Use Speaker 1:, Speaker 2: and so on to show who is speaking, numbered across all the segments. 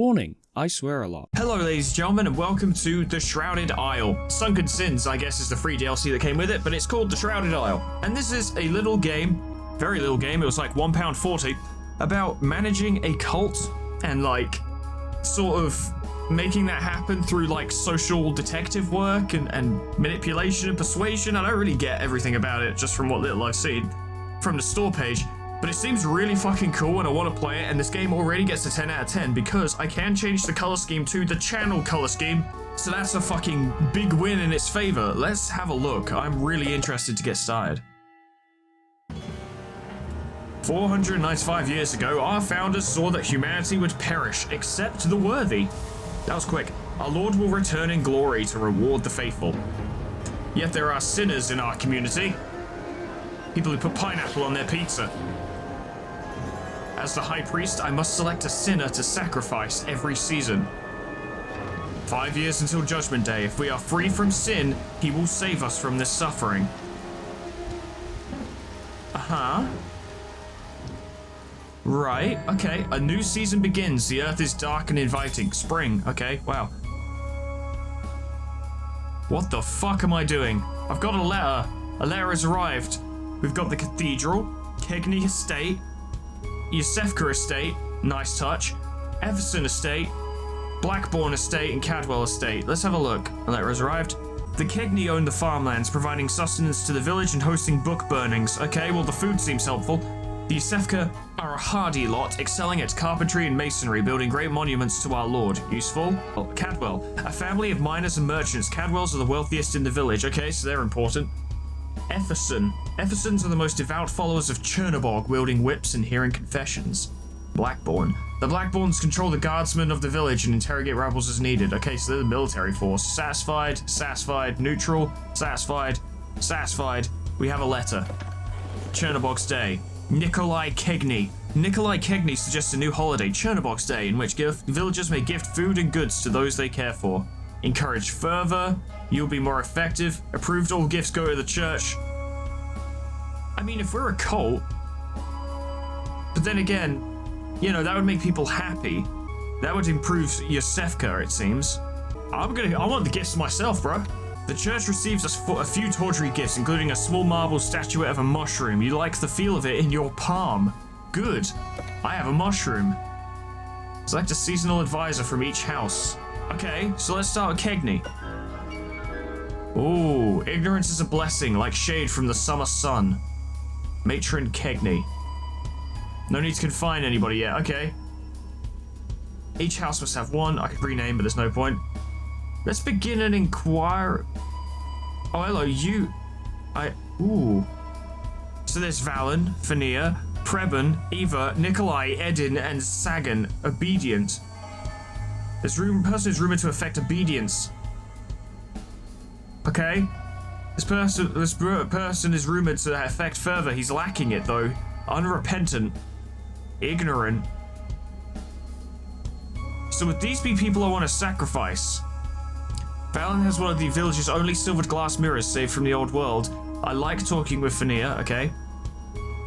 Speaker 1: Warning, I swear a lot.
Speaker 2: Hello ladies and gentlemen, and welcome to the Shrouded Isle. Sunken Sins, I guess, is the free DLC that came with it, but it's called the Shrouded Isle. And this is a little game, very little game, it was like £1.40, about managing a cult and like, sort of making that happen through like social detective work and manipulation and persuasion. I don't really get everything about it just from what little I've seen from the store page. But it seems really fucking cool and I want to play it, and this game already gets a 10 out of 10 because I can change the color scheme to the channel color scheme, so that's a fucking big win in its favor. Let's have a look. I'm really interested to get started. 495 years ago, our founders saw that humanity would perish except the worthy. That was quick. Our Lord will return in glory to reward the faithful. Yet there are sinners in our community. People who put pineapple on their pizza. As the high priest, I must select a sinner to sacrifice every season. 5 years until Judgment Day. If we are free from sin, he will save us from this suffering. Right, okay. A new season begins. The earth is dark and inviting. Spring, okay, wow. What the fuck am I doing? I've got a letter. A letter has arrived. We've got the Cathedral, Kegney Estate, Yosefka Estate, nice touch, Everson Estate, Blackbourne Estate, and Cadwell Estate. Let's have a look. A letter has arrived. The Kegney own the farmlands, providing sustenance to the village and hosting book burnings. Okay, well the food seems helpful. The Yosefka are a hardy lot, excelling at carpentry and masonry, building great monuments to our Lord. Useful. Oh, Cadwell, a family of miners and merchants. Cadwells are the wealthiest in the village. Okay, so they're important. Efferson. Effersons are the most devout followers of Chernobog, wielding whips and hearing confessions. Blackbourne. The Blackbournes control the guardsmen of the village and interrogate rebels as needed. Okay, so they're the military force. Satisfied, satisfied, neutral, satisfied, satisfied. We have a letter. Chernobog's Day. Nikolai Kegney. Nikolai Kegney suggests a new holiday, Chernobog's Day, in which villagers may gift food and goods to those they care for. Encourage fervor. You'll be more effective. Approved, all gifts go to the church. I mean, if we're a cult, but then again, you know, that would make people happy. That would improve Yosefka, it seems. I want the gifts myself, bro. The church receives a few tawdry gifts, including a small marble statuette of a mushroom. You like the feel of it in your palm. Good. I have a mushroom. Select a seasonal advisor from each house. Okay, so let's start with Kegney. Ooh, ignorance is a blessing, like shade from the summer sun. Matron Kegney. No need to confine anybody yet, okay. Each house must have one. I could rename, but there's no point. Let's begin an inquiry. Oh, hello, you. Ooh. So there's Valen, Fania, Preben, Eva, Nikolai, Edin, and Sagan. Obedient. This person is rumored to affect obedience. Okay. This person is rumored to affect fervor. He's lacking it though. Unrepentant. Ignorant. So would these be people I want to sacrifice? Valen has one of the village's only silvered glass mirrors saved from the old world. I like talking with Fania, okay.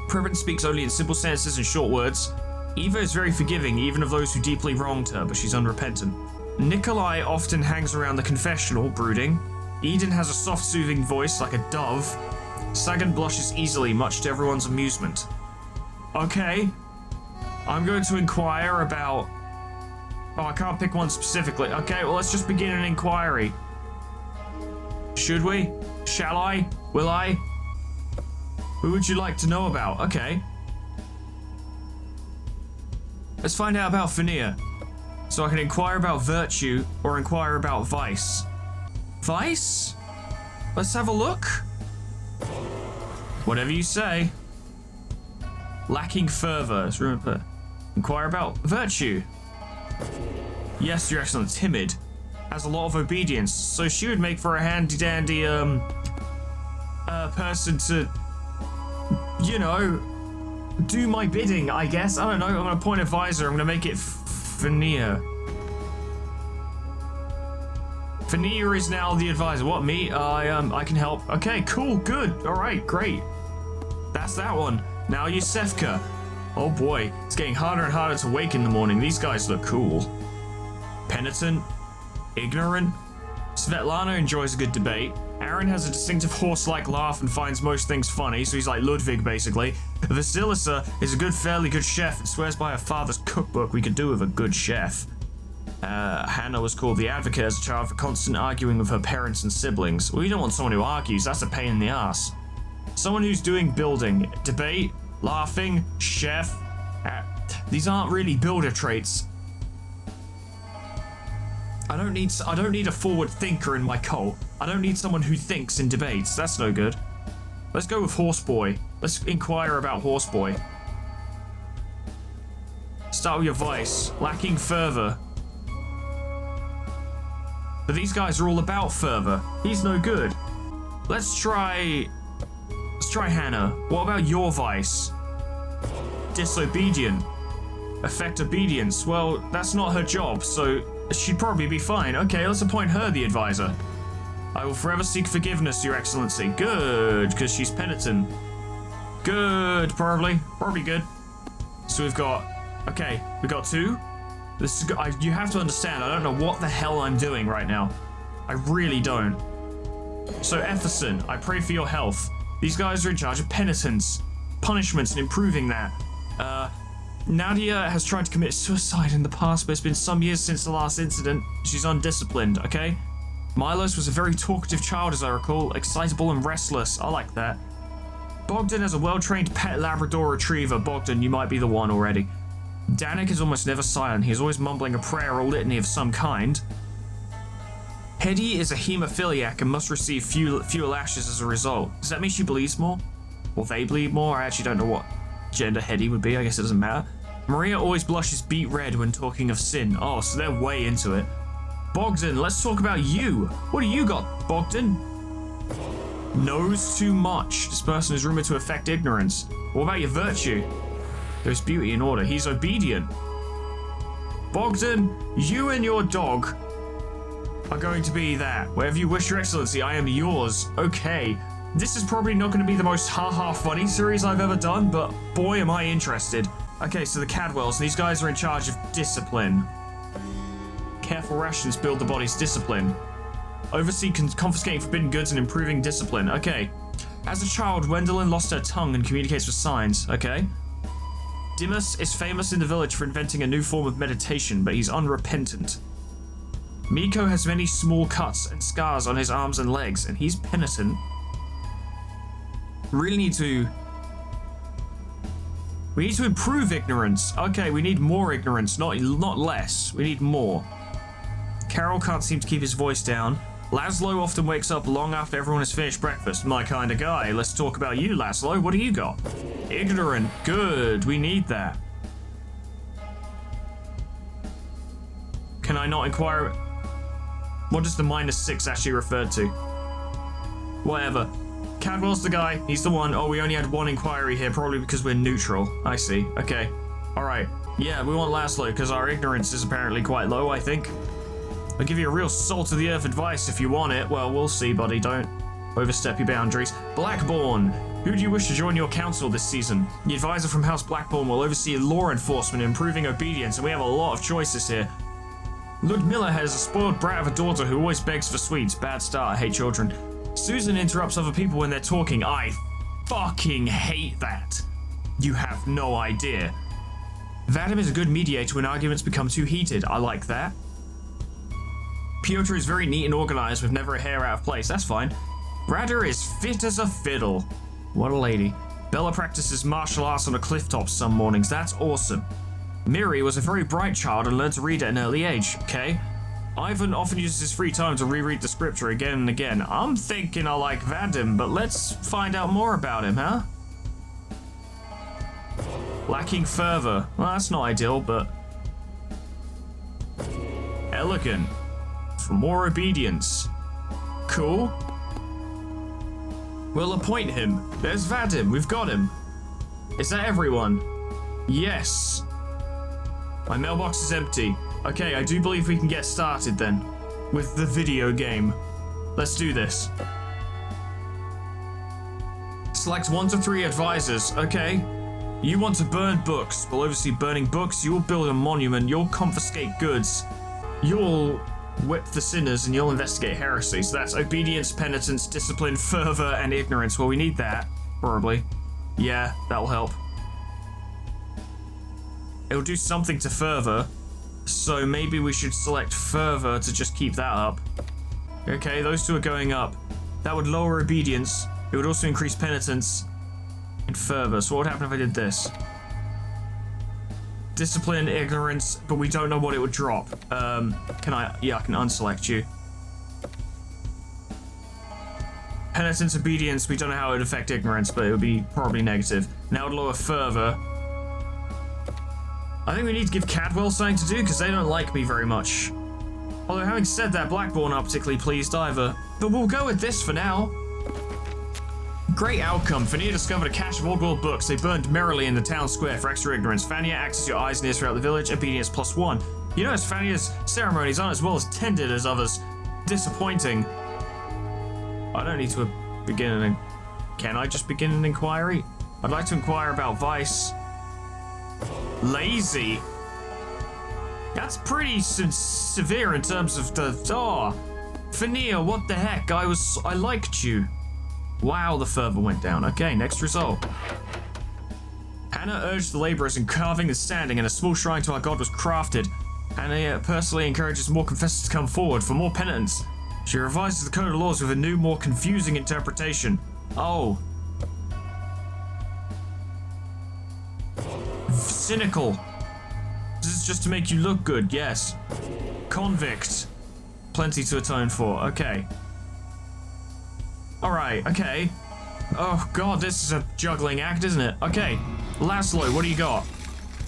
Speaker 2: Preben speaks only in simple sentences and short words. Eva is very forgiving, even of those who deeply wronged her, but she's unrepentant. Nikolai often hangs around the confessional, brooding. Eden has a soft, soothing voice like a dove. Sagan blushes easily, much to everyone's amusement. Okay. I'm going to inquire about... Oh, I can't pick one specifically. Okay, well, let's just begin an inquiry. Should we? Shall I? Will I? Who would you like to know about? Okay. Let's find out about Fania. So I can inquire about virtue or inquire about vice. Vice? Let's have a look. Whatever you say. Lacking fervor. Inquire about virtue. Yes, Your Excellency. Timid. Has a lot of obedience. So she would make for a handy-dandy, person to, you know, do my bidding, I guess. I don't know. I'm going to appoint an advisor. I'm going to make it Fania. Fania is now the advisor. What, me? I can help. Okay, cool, good. All right, great. That's that one. Now Yosefka. Oh boy, it's getting harder and harder to wake in the morning. These guys look cool. penitent, ignorant. Svetlana enjoys a good debate. Aaron has a distinctive horse-like laugh and finds most things funny, so he's like Ludwig, basically. Vasilisa is a fairly good chef and swears by her father's cookbook we could do with a good chef. Hannah was called the advocate as a child for constant arguing with her parents and siblings. Well, you don't want someone who argues, that's a pain in the ass. Someone who's doing building, debate, laughing, chef. These aren't really builder traits. I don't need a forward thinker in my cult. I don't need someone who thinks in debates. That's no good. Let's go with Horseboy. Let's inquire about Horseboy. Start with your vice. Lacking fervor. But these guys are all about fervor. He's no good. Let's try Hannah. What about your vice? Disobedient. Affect obedience. Well, that's not her job, so she'd probably be fine. Okay, let's appoint her the advisor. I will forever seek forgiveness, Your Excellency. Good, because she's penitent. Good, probably good. So we've got, okay, we got 2. This is, you have to understand, I don't know what the hell I'm doing right now. I really don't. So Efferson, I pray for your health. These guys are in charge of penitence, punishments, and improving that. Nadia has tried to commit suicide in the past, but it's been some years since the last incident. She's undisciplined, okay? Milos was a very talkative child, as I recall, excitable and restless. I like that. Bogdan has a well-trained pet Labrador Retriever. Bogdan, you might be the one already. Danik is almost never silent. He's always mumbling a prayer or litany of some kind. Hedy is a hemophiliac and must receive fewer lashes as a result. Does that mean she bleeds more? Or they bleed more? I actually don't know what gender Hedy would be. I guess it doesn't matter. Maria always blushes beet red when talking of sin. Oh, so they're way into it. Bogdan, let's talk about you. What do you got, Bogdan? Knows too much. This person is rumored to affect ignorance. What about your virtue? There's beauty in order. He's obedient. Bogdan, you and your dog are going to be that. Wherever you wish, Your Excellency, I am yours. Okay. This is probably not going to be the most ha-ha funny series I've ever done, but boy, am I interested. Okay, so the Cadwells, these guys are in charge of discipline. Careful rations build the body's discipline. Oversee confiscating forbidden goods and improving discipline. Okay. As a child, Wendelin lost her tongue and communicates with signs. Okay. Dimas is famous in the village for inventing a new form of meditation, but he's unrepentant. Miko has many small cuts and scars on his arms and legs, and he's penitent. We need to improve ignorance. Okay, we need more ignorance, not less. We need more. Carol can't seem to keep his voice down. Laszlo often wakes up long after everyone has finished breakfast. My kind of guy. Let's talk about you, Laszlo. What do you got? Ignorant. Good. We need that. Can I not inquire? What does the -6 actually refer to? Whatever. Cadwell's the guy. He's the one. Oh, we only had one inquiry here, probably because we're neutral. I see. Okay. All right. Yeah, we want Laszlo because our ignorance is apparently quite low, I think. I'll give you a real salt-of-the-earth advice if you want it. Well, we'll see, buddy. Don't overstep your boundaries. Blackbourne. Who do you wish to join your council this season? The advisor from House Blackbourne will oversee law enforcement and improving obedience, and we have a lot of choices here. Ludmilla has a spoiled brat of a daughter who always begs for sweets. Bad start. I hate children. Susan interrupts other people when they're talking. I fucking hate that. You have no idea. Vadim is a good mediator when arguments become too heated. I like that. Piotr is very neat and organized with never a hair out of place. That's fine. Rada is fit as a fiddle. What a lady. Bella practices martial arts on a cliff top some mornings. That's awesome. Miri was a very bright child and learned to read at an early age. Okay. Ivan often uses his free time to reread the scripture again and again. I'm thinking I like Vadim, but let's find out more about him, huh? Lacking fervor. Well, that's not ideal, but... Elegant. For more obedience. Cool. We'll appoint him. There's Vadim. We've got him. Is that everyone? Yes. My mailbox is empty. Okay, I do believe we can get started then. With the video game. Let's do this. Select 1 to 3 advisors. Okay. You want to burn books. We'll oversee burning books. You'll build a monument. You'll confiscate goods. You'll whip the sinners and you'll investigate heresy. So that's obedience, penitence, discipline, fervor, and ignorance. Well, we need that, probably. Yeah, that'll help. It'll do something to fervor, so maybe we should select fervor to just keep that up. Okay, those two are going up. That would lower obedience. It would also increase penitence and fervor. So what would happen if I did this? Discipline, ignorance, but we don't know what it would drop. Can I? Yeah, I can unselect you. Penitence, obedience, we don't know how it would affect ignorance, but it would be probably negative. Now it would lower fervor. I think we need to give Cadwell something to do, because they don't like me very much. Although having said that, Blackbourne aren't particularly pleased either. But we'll go with this for now. Great outcome. Fania discovered a cache of old world books. They burned merrily in the town square for extra ignorance. Fania acts as your eyes and ears throughout the village. Obedience +1. You notice Fania's ceremonies aren't as well as tended as others. Disappointing. I don't need to begin an... Can I just begin an inquiry? I'd like to inquire about Vice. Lazy. That's pretty severe in terms of the... Oh. Fania, what the heck? I liked you. Wow, the fervor went down. Okay, next result. Hannah urged the laborers in carving and standing, and a small shrine to our god was crafted. Hannah personally encourages more confessors to come forward for more penitence. She revises the code of laws with a new, more confusing interpretation. Oh. Cynical. This is just to make you look good, yes. Convict. Plenty to atone for. Okay. Alright, okay. Oh god, this is a juggling act, isn't it? Okay. Laszlo, what do you got?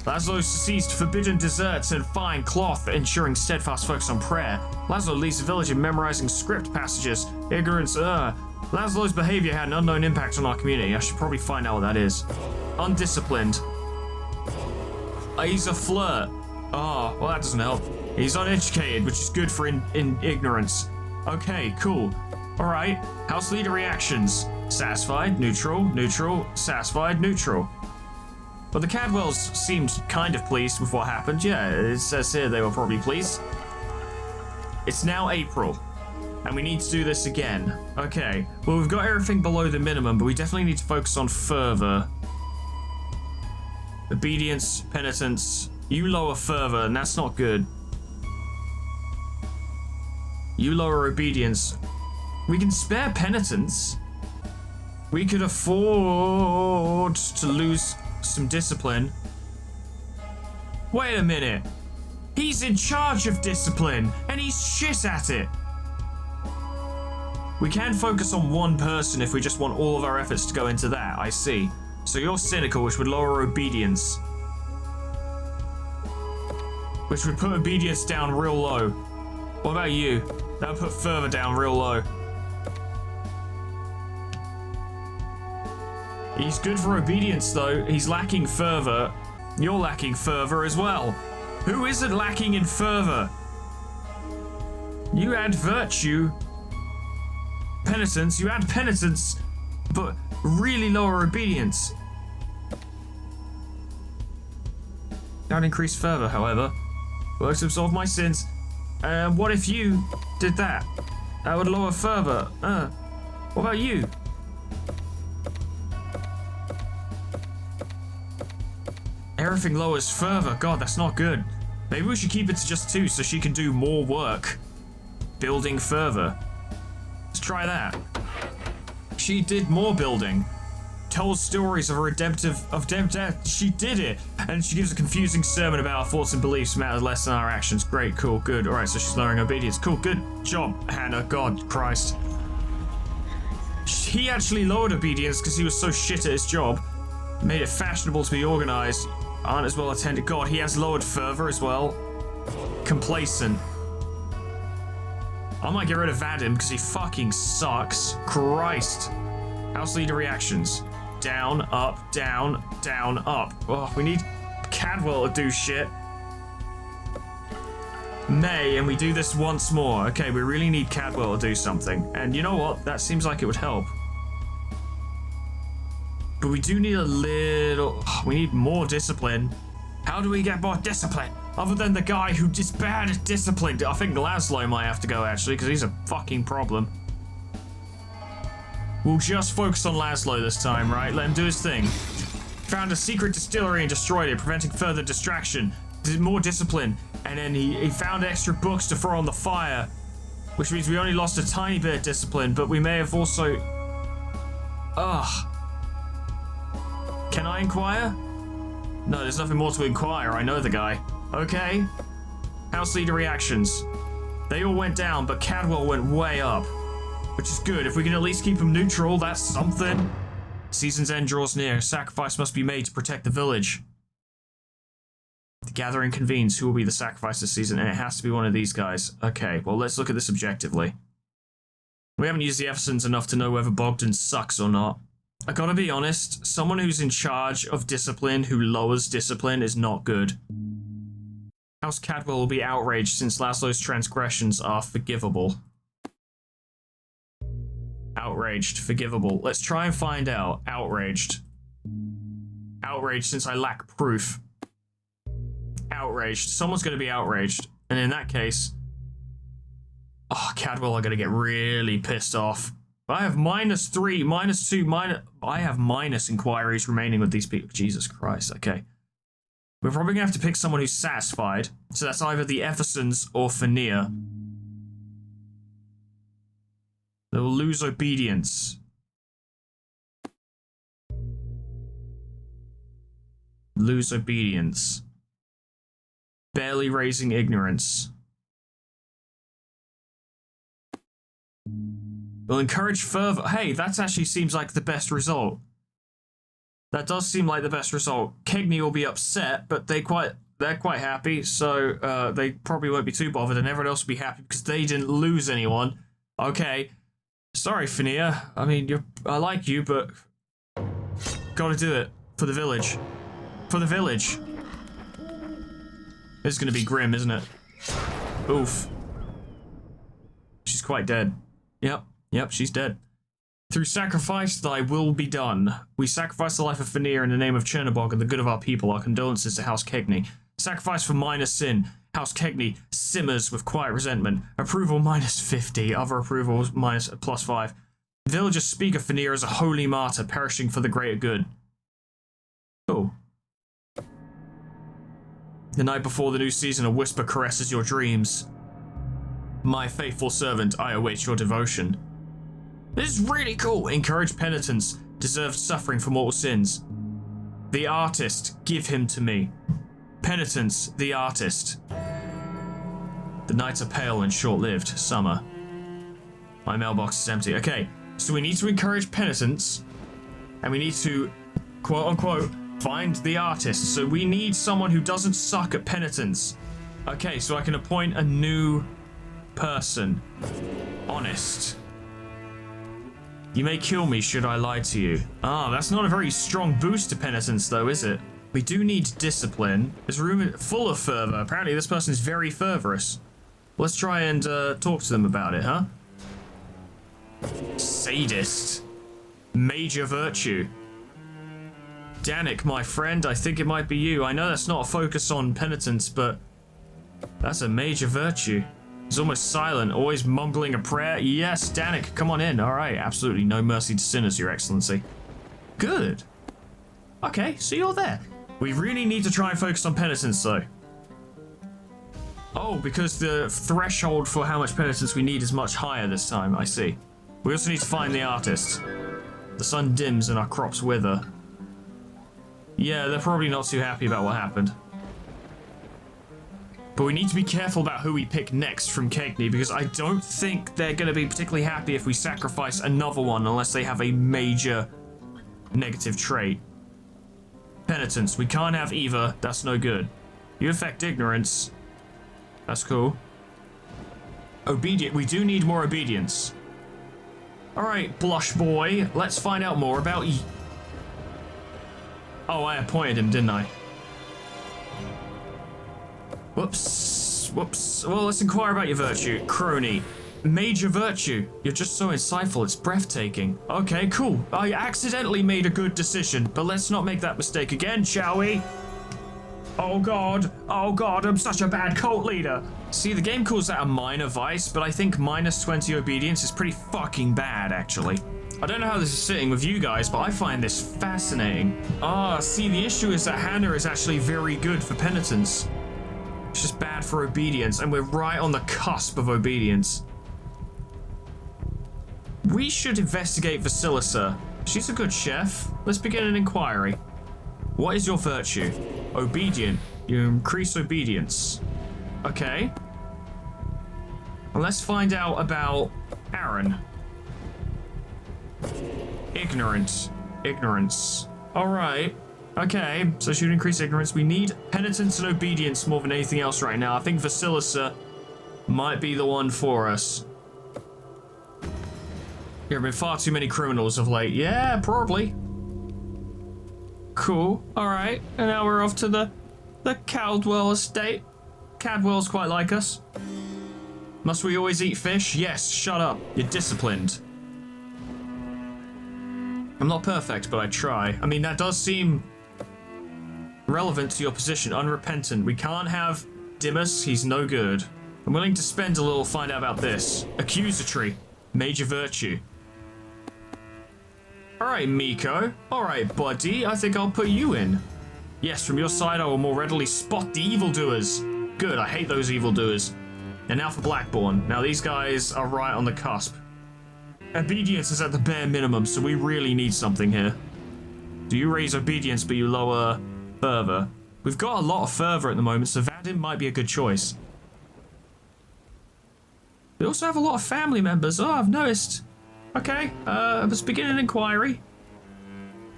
Speaker 2: Laszlo seized forbidden desserts and fine cloth, ensuring steadfast focus on prayer. Laszlo leads the village in memorizing script passages. Ignorance, Laszlo's behavior had an unknown impact on our community. I should probably find out what that is. Undisciplined. He's a flirt. Oh, well that doesn't help. He's uneducated, which is good for in ignorance. Okay, cool. Alright, house leader reactions. Satisfied, neutral, neutral, satisfied, neutral. But the Cadwells seemed kind of pleased with what happened. Yeah, it says here they were probably pleased. It's now April, and we need to do this again. Okay, well we've got everything below the minimum, but we definitely need to focus on fervor. Obedience, penitence. You lower fervor, and that's not good. You lower obedience. We can spare penitence. We could afford to lose some discipline. Wait a minute. He's in charge of discipline, and he's shit at it. We can focus on one person if we just want all of our efforts to go into that, I see. So you're cynical, which would lower obedience. Which would put obedience down real low. What about you? That would put fervor down real low. He's good for obedience though. He's lacking fervor. You're lacking fervor as well. Who isn't lacking in fervor? You add virtue. Penitence. You add penitence, but really lower obedience. That would increase fervor, however. Works to absolve my sins. What if you did that? That would lower fervor. What about you? Everything lowers fervor. God, that's not good. Maybe we should keep it to just 2 so she can do more work. Building fervor. Let's try that. She did more building. Tells stories of a redemptive death. She did it. And she gives a confusing sermon about our thoughts and beliefs matter less than our actions. Great, cool, good. Alright, so she's lowering obedience. Cool, good job, Hannah. God, Christ. He actually lowered obedience because he was so shit at his job. Made it fashionable to be organized. Aren't as well attended. God, he has lowered fervor as well. Complacent. I might get rid of Vadim because he fucking sucks. Christ. House leader reactions. Down, up, down, down, up. Oh, we need Cadwell to do shit. May, and we do this once more. Okay, we really need Cadwell to do something. And you know what? That seems like it would help. But we do need a little... We need more discipline. How do we get more discipline? Other than the guy who is bad at discipline. I think Laszlo might have to go, actually, because he's a fucking problem. We'll just focus on Laszlo this time, right? Let him do his thing. Found a secret distillery and destroyed it, preventing further distraction. Did more discipline. And then he found extra books to throw on the fire. Which means we only lost a tiny bit of discipline, but we may have also... Ugh. Can I inquire? No, there's nothing more to inquire. I know the guy. Okay. House leader reactions. They all went down, but Cadwell went way up. Which is good. If we can at least keep him neutral, that's something. Season's end draws near. Sacrifice must be made to protect the village. The gathering convenes. Who will be the sacrifice this season? And it has to be one of these guys. Okay, well, let's look at this objectively. We haven't used the Eversons enough to know whether Bogdan sucks or not. I gotta be honest, someone who's in charge of discipline who lowers discipline is not good. House Cadwell will be outraged since Laszlo's transgressions are forgivable. Outraged, forgivable. Let's try and find out. Outraged. Outraged since I lack proof. Outraged. Someone's going to be outraged. And in that case... Oh, Cadwell are going to get really pissed off. I have -3, -2, I have minus inquiries remaining with these people. Jesus Christ, okay. We're probably going to have to pick someone who's satisfied. So that's either the Eversons or Fenir. They will lose obedience. Lose obedience. Barely raising ignorance. Will encourage further. Hey, that actually seems like the best result. That does seem like the best result. Kegney will be upset, but they're quite happy, so they probably won't be too bothered, and everyone else will be happy because they didn't lose anyone. Okay. Sorry, Fenir. I mean, I like you, but gotta do it for the village. For the village. This is gonna be grim, isn't it? Oof. She's quite dead. Yep, she's dead. Through sacrifice, thy will be done. We sacrifice the life of Fenir in the name of Chernobog and the good of our people. Our condolences to House Kegney. Sacrifice for minor sin. House Kegney simmers with quiet resentment. Approval -50. Other approvals +5. Villagers speak of Fenir as a holy martyr perishing for the greater good. Cool. The night before the new season, a whisper caresses your dreams. My faithful servant, I await your devotion. This is really cool. Encourage penitence. Deserved suffering for mortal sins. The artist, give him to me. Penitence, the artist. The nights are pale and short-lived. Summer. My mailbox is empty. Okay, so we need to encourage penitence, and we need to, quote-unquote, find the artist. So we need someone who doesn't suck at penitence. Okay, so I can appoint a new person. Honest. You may kill me should I lie to you. Ah, that's not a very strong boost to penitence, though, is it? We do need discipline. There's room full of fervor. Apparently this person is very fervorous. Let's try and talk to them about it, huh? Sadist. Major virtue. Danik, my friend, I think it might be you. I know that's not a focus on penitence, but that's a major virtue. He's almost silent, always mumbling a prayer. Yes, Danik, come on in. All right, absolutely no mercy to sinners, Your Excellency. Good. Okay, so you're there. We really need to try and focus on penitence, though. Oh, because the threshold for how much penitence we need is much higher this time, I see. We also need to find the artist. The sun dims and our crops wither. Yeah, they're probably not too happy about what happened. But we need to be careful about who we pick next from Kegney, because I don't think they're going to be particularly happy if we sacrifice another one unless they have a major negative trait. Penitence. We can't have either. That's no good. You affect ignorance. That's cool. Obedient. We do need more obedience. Alright, Blush Boy. Let's find out more about you. Oh, I appointed him, didn't I? Whoops. Well, let's inquire about your virtue. Crony. Major virtue. You're just so insightful, it's breathtaking. Okay, cool. I accidentally made a good decision, but let's not make that mistake again, shall we? Oh god, I'm such a bad cult leader. See, the game calls that a minor vice, but I think minus 20 obedience is pretty fucking bad, actually. I don't know how this is sitting with you guys, but I find this fascinating. See, the issue is that Hannah is actually very good for penitence. It's just bad for obedience, and we're right on the cusp of obedience. We should investigate Vasilisa. She's a good chef. Let's begin an inquiry. What is your virtue? Obedient. You increase obedience. Okay. Well, let's find out about Aaron. Ignorance. Alright. Okay, so should increase ignorance. We need penitence and obedience more than anything else right now. I think Vasilisa might be the one for us. There have been far too many criminals of late. Yeah, probably. Cool. Alright, and now we're off to the Caldwell estate. Cadwell's quite like us. Must we always eat fish? Yes, shut up. You're disciplined. I'm not perfect, but I try. I mean, that does seem relevant to your position. Unrepentant. We can't have Dimas. He's no good. I'm willing to spend a little to find out about this. Accusatory. Major virtue. Alright, Miko. Alright, buddy. I think I'll put you in. Yes, from your side I will more readily spot the evildoers. Good, I hate those evildoers. And now for Blackbourne. Now these guys are right on the cusp. Obedience is at the bare minimum, so we really need something here. Do you raise obedience but you lower fervor? We've got a lot of fervor at the moment, so Vadim might be a good choice. We also have a lot of family members. Oh, I've noticed. Okay, let's begin an inquiry.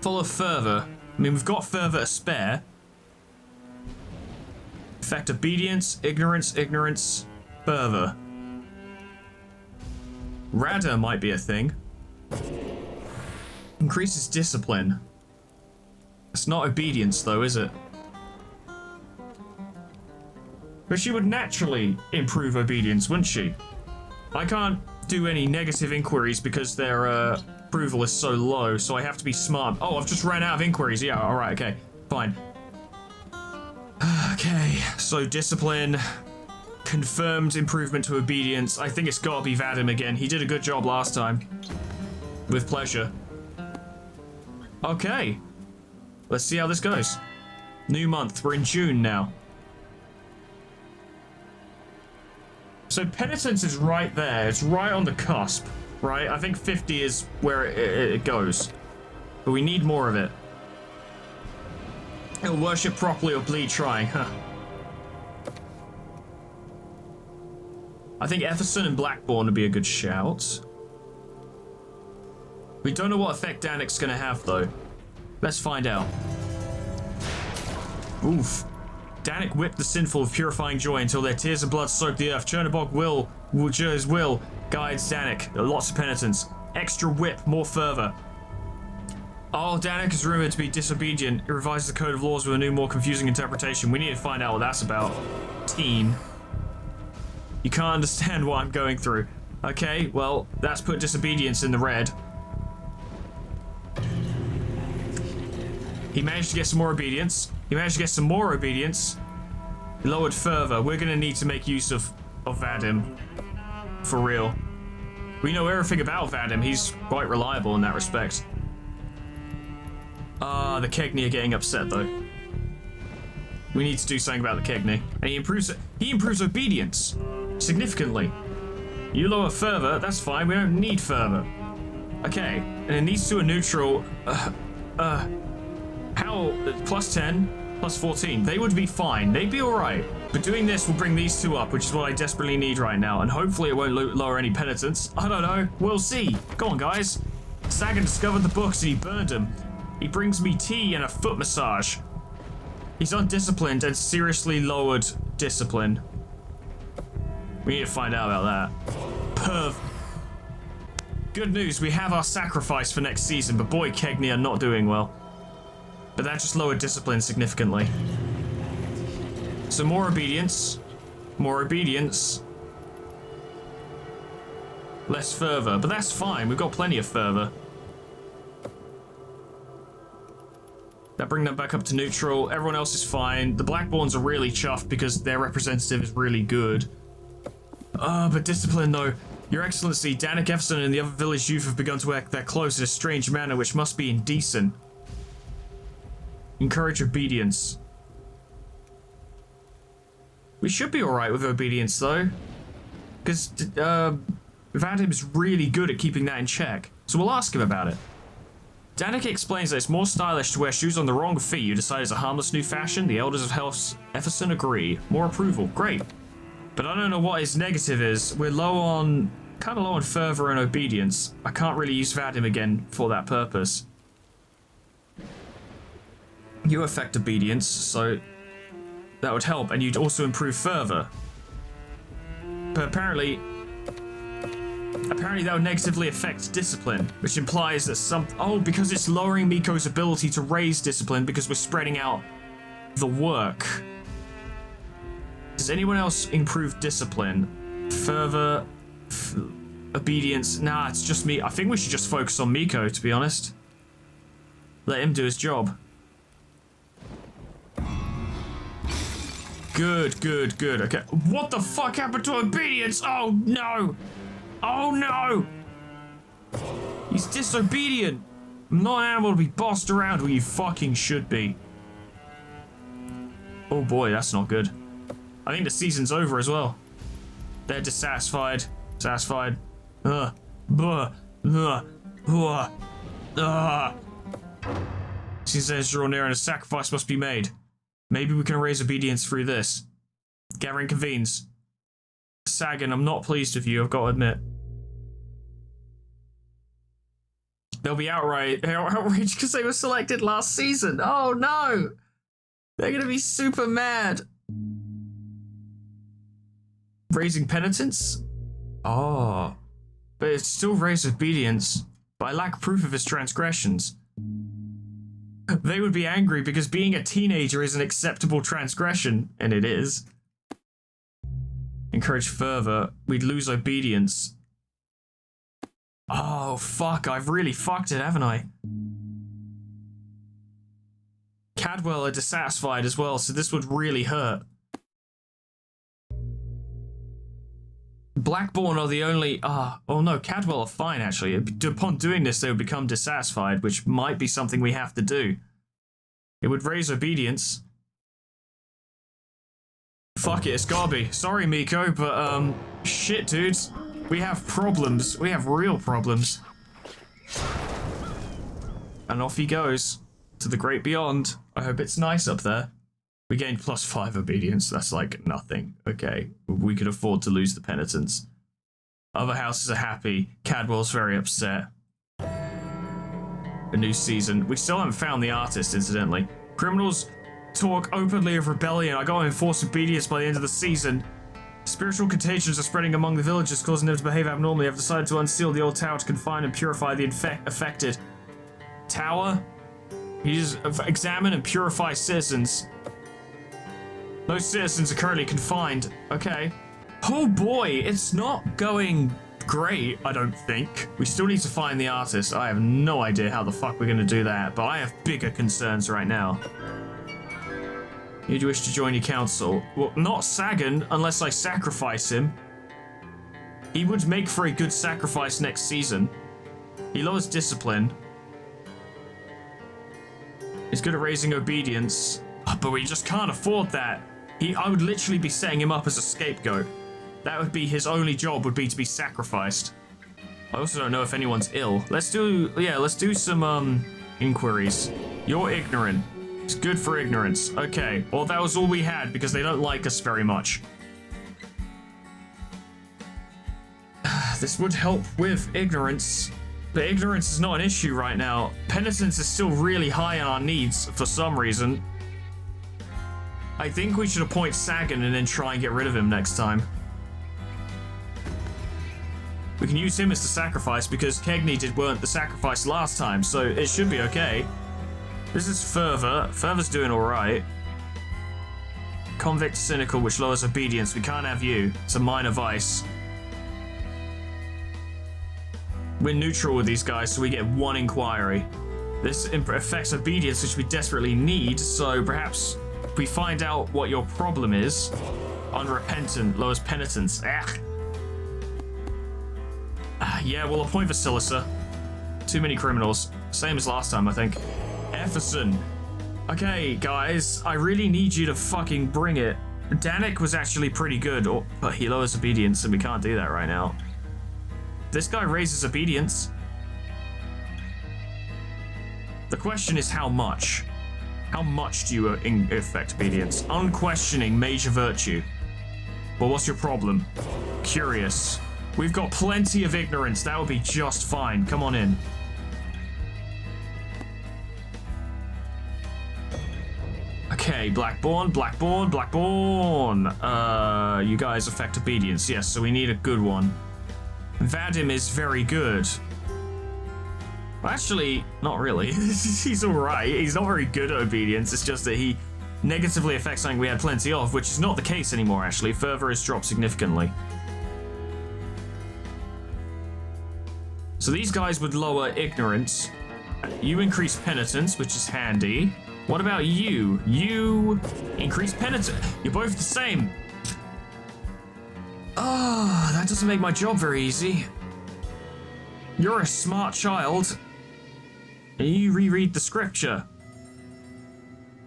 Speaker 2: Full of fervor. I mean, we've got fervor to spare. Effect obedience, ignorance, fervor. Rada might be a thing. Increases discipline. It's not obedience though, is it? But she would naturally improve obedience, wouldn't she? I can't do any negative inquiries because their approval is so low, so I have to be smart. Oh, I've just ran out of inquiries. Yeah, alright, okay. Fine. Okay, so discipline. Confirmed improvement to obedience. I think it's gotta be Vadim again. He did a good job last time. With pleasure. Okay. Let's see how this goes. New month. We're in June now. So penitence is right there. It's right on the cusp, right? I think 50 is where it goes. But we need more of it. He'll worship properly or bleed trying, huh? I think Everson and Blackbourne would be a good shout. We don't know what effect Danik's gonna have, though. Let's find out. Oof. Danik whipped the sinful with purifying joy until their tears and blood soaked the earth. Chernobog his will guides Danik. Lots of penitence. Extra whip, more fervor. Oh, Danik is rumored to be disobedient. It revises the code of laws with a new, more confusing interpretation. We need to find out what that's about. Teen. You can't understand what I'm going through. Okay, well, that's put disobedience in the red. He managed to get some more obedience. He lowered fervor. We're gonna need to make use of Vadim. For real. We know everything about Vadim. He's quite reliable in that respect. The Kegni are getting upset though. We need to do something about the Kegni. And he improves obedience. Significantly. You lower fervor, that's fine. We don't need fervor. Okay, and then these two are neutral. How? Plus 10, plus 14. They would be fine. They'd be alright. But doing this will bring these two up, which is what I desperately need right now. And hopefully it won't lower any penitence. I don't know. We'll see. Go on, guys. Sagan discovered the books and he burned them. He brings me tea and a foot massage. He's undisciplined and seriously lowered discipline. We need to find out about that. Perv. Good news, we have our sacrifice for next season, but boy, Kegni are not doing well. But that just lowered discipline significantly. So more obedience. More obedience. Less fervor, but that's fine. We've got plenty of fervor. That bring them back up to neutral. Everyone else is fine. The Blackborns are really chuffed because their representative is really good. But discipline though. Your Excellency, Danik Everson and the other village youth have begun to act their clothes in a strange manner which must be indecent. Encourage obedience. We should be alright with obedience though. Because Vadim is really good at keeping that in check. So we'll ask him about it. Danik explains that it's more stylish to wear shoes on the wrong feet. You decide it's a harmless new fashion. The elders of House Everson agree. More approval. Great. But I don't know what his negative is. We're kind of low on fervor and obedience. I can't really use Vadim again for that purpose. You affect obedience, so that would help, and you'd also improve fervor. But apparently that would negatively affect discipline, which implies that because it's lowering Miko's ability to raise discipline because we're spreading out the work. Does anyone else improve discipline? Fervor, obedience? Nah, it's just me. I think we should just focus on Miko, to be honest. Let him do his job. Good, good, good. Okay. What the fuck happened to obedience? Oh no! Oh no! He's disobedient. I'm not an animal to be bossed around where you fucking should be. Oh boy, that's not good. I think the season's over as well. They're dissatisfied. Satisfied. Season is drawn near and a sacrifice must be made. Maybe we can raise obedience through this. Gathering convenes. Sagan, I'm not pleased with you, I've got to admit. They'll be outraged because they were selected last season. Oh no! They're gonna be super mad. Raising penitence? Oh. But it's still raised obedience. But I lack proof of his transgressions. They would be angry because being a teenager is an acceptable transgression. And it is. Encourage fervor. We'd lose obedience. Oh, fuck. I've really fucked it, haven't I? Cadwell are dissatisfied as well, so this would really hurt. Blackborn are the only... oh no, Cadwell are fine, actually. Upon doing this, they would become dissatisfied, which might be something we have to do. It would raise obedience. Fuck it, it's gotta be. Sorry, Miko, but, shit, dudes. We have problems. We have real problems. And off he goes. To the great beyond. I hope it's nice up there. We gained +5 obedience. That's like nothing. Okay. We could afford to lose the penitence. Other houses are happy. Cadwell's very upset. A new season. We still haven't found the artist, incidentally. Criminals talk openly of rebellion. I gotta enforce obedience by the end of the season. Spiritual contagions are spreading among the villagers, causing them to behave abnormally. I've decided to unseal the old tower to confine and purify the affected. Tower? You just examine and purify citizens. Those citizens are currently confined. Okay. Oh boy, it's not going great, I don't think. We still need to find the artist. I have no idea how the fuck we're gonna do that, but I have bigger concerns right now. You'd wish to join your council. Well, not Sagan, unless I sacrifice him. He would make for a good sacrifice next season. He lowers discipline. He's good at raising obedience. But we just can't afford that. I would literally be setting him up as a scapegoat. That would be his only job, would be to be sacrificed. I also don't know if anyone's ill. Let's do some, inquiries. You're ignorant. It's good for ignorance. Okay, well that was all we had because they don't like us very much. This would help with ignorance, but ignorance is not an issue right now. Penitence is still really high on our needs for some reason. I think we should appoint Sagan and then try and get rid of him next time. We can use him as the sacrifice because Kegney weren't the sacrifice last time, so it should be okay. This is Fervor. Fervor's doing alright. Convict Cynical, which lowers obedience. We can't have you. It's a minor vice. We're neutral with these guys, so we get 1 inquiry. This affects obedience, which we desperately need, so perhaps we find out what your problem is. Unrepentant lowers penitence. Yeah, we'll appoint Vasilisa. Too many criminals. Same as last time, I think. Efferson. Okay, guys, I really need you to fucking bring it. Danik was actually pretty good, but he lowers obedience, and we can't do that right now. This guy raises obedience. The question is how much? How much do you affect obedience? Unquestioning major virtue. Well, what's your problem? Curious. We've got plenty of ignorance. That would be just fine. Come on in. Okay, Blackborn. You guys affect obedience. Yes, so we need a good one. Vadim is very good. Well, actually, not really. He's alright. He's not very good at obedience. It's just that he negatively affects something we had plenty of, which is not the case anymore, actually. Fervor has dropped significantly. So these guys would lower ignorance. You increase penitence, which is handy. What about you? You increase penitence. You're both the same. Ah, that doesn't make my job very easy. You're a smart child. And you reread the scripture.